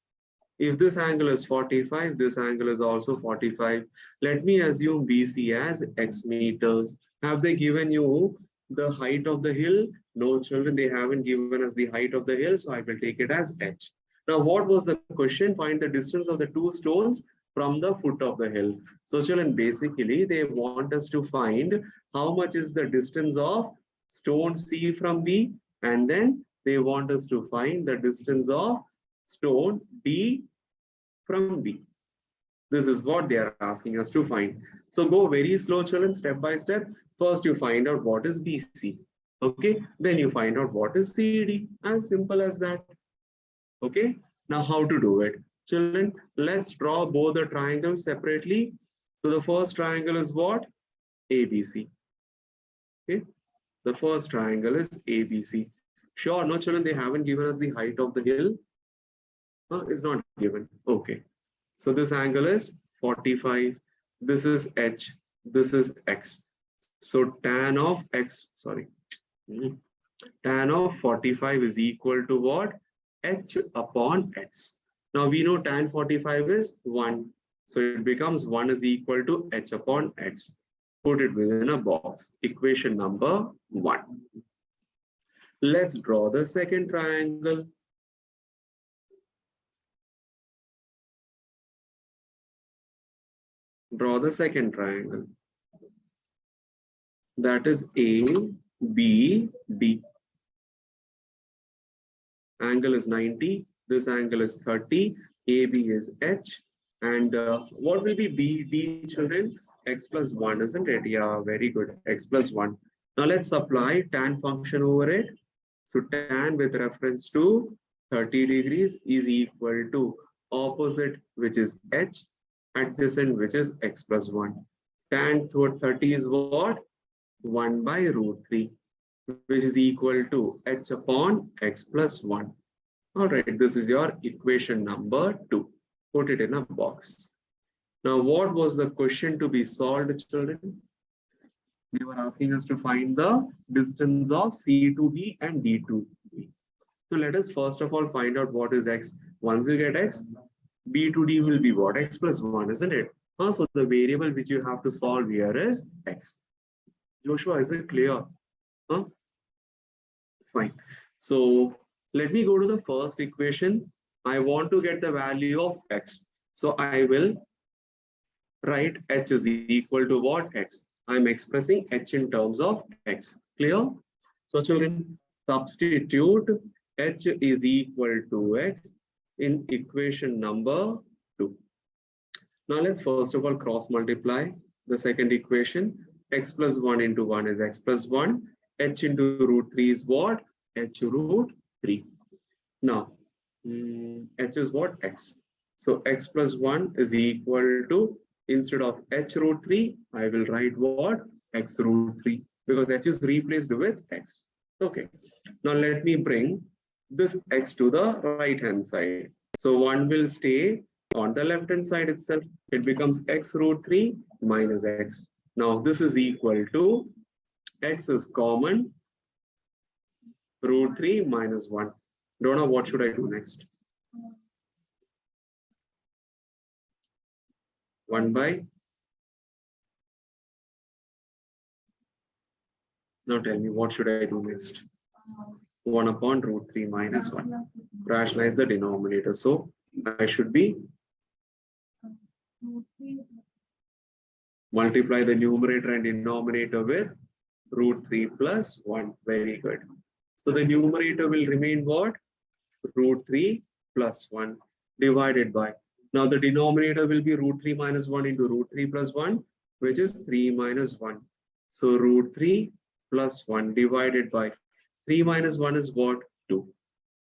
If this angle is 45, this angle is also 45. Let me assume BC as X meters. Have they given you the height of the hill? No, children, they haven't given us the height of the hill, so I will take it as H. Now, what was the question? Find the distance of the two stones from the foot of the hill. So, children, basically, they want us to find how much is the distance of stone C from B, and then they want us to find the distance of stone D from B. This is what they are asking us to find. So go very slow, children, step by step. First, you find out what is BC. Okay, then you find out what is CD. As simple as that. Okay, now how to do it? Children, let's draw both the triangles separately. So the first triangle is what? ABC. Okay, the first triangle is ABC. Sure, no, children, they haven't given us the height of the hill. It's not given. Okay. So this angle is 45. This is H. This is X. So tan of X, sorry. Tan of 45 is equal to what? H upon X. Now we know tan 45 is 1. So it becomes 1 is equal to H upon X. Put it within a box. Equation number 1. Let's draw the second triangle. Draw the second triangle. That is A, B, D. Angle is 90. This angle is 30. AB is H. And what will be BD, children? X plus 1, isn't it? Yeah, very good. X plus 1. Now let's apply tan function over it. So tan with reference to 30 degrees is equal to opposite, which is H, adjacent, which is X plus 1. Tan toward 30 is what? 1 by root 3, which is equal to H upon X plus 1. All right, this is your equation number 2. Put it in a box. Now, what was the question to be solved, children? They were asking us to find the distance of C to B and D to B. So let us first of all find out what is X. Once you get X, B to D will be what? X plus 1, isn't it? So the variable which you have to solve here is X. Joshua, is it clear? Fine. So let me go to the first equation. I want to get the value of X. So I will write H is equal to what? X. I'm expressing H in terms of X. Clear? So children, substitute H is equal to X in equation number 2. Now let's first of all cross multiply the second equation. X plus 1 into 1 is X plus 1. H into root 3 is what? H root 3. Now, H is what? X. So X plus 1 is equal to, instead of H root 3, I will write what? X root 3, because H is replaced with X. Okay. Now let me bring this X to the right hand side. So 1 will stay on the left hand side itself. It becomes X root 3 minus X. Now this is equal to X is common, root 3 minus 1. Don't know what should I do next. 1 by. Now tell me, what should I do next? 1 upon root 3 minus 1. Rationalize the denominator. So I should be multiply the numerator and denominator with root 3 plus 1. Very good. So the numerator will remain what? Root 3 plus 1 divided by. Now the denominator will be root 3 minus 1 into root 3 plus 1, which is 3 minus 1. So root 3 plus 1 divided by 3 minus 1 is what? 2.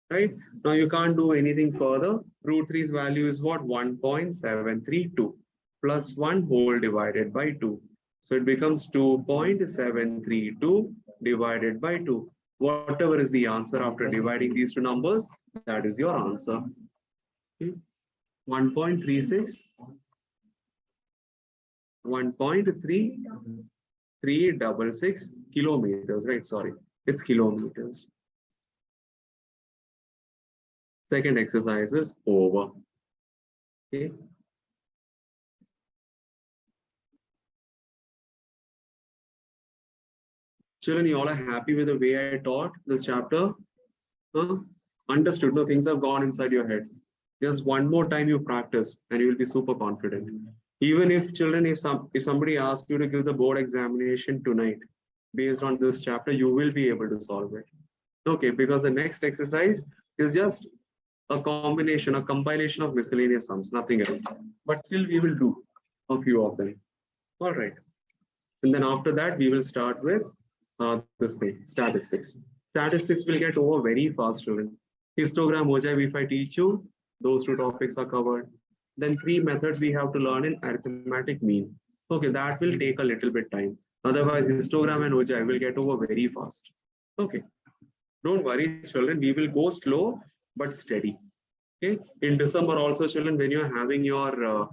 Right? Now you can't do anything further. Root 3's value is what? 1.732 plus 1 whole divided by 2. So it becomes 2.732 divided by 2. Whatever is the answer after dividing these two numbers, that is your answer. Okay. 1.36, 1.3366 kilometers, right? Sorry, it's kilometers. Second exercise is over. Okay. Children, you all are happy with the way I taught this chapter? Huh? Understood. No, things have gone inside your head. Just one more time you practice and you will be super confident. Even if children, if somebody asks you to give the board examination tonight based on this chapter, you will be able to solve it. Okay, because the next exercise is just a combination, a compilation of miscellaneous sums, nothing else. But still we will do a few of them. All right. And then after that, we will start with this thing, statistics. Statistics will get over very fast, children. Histogram, Mojave, if I teach you, those two topics are covered. Then 3 methods we have to learn in arithmetic mean. Okay, that will take a little bit time. Otherwise, histogram and Ojai will get over very fast. Okay, don't worry, children. We will go slow but steady. Okay, in December also, children, when you're having your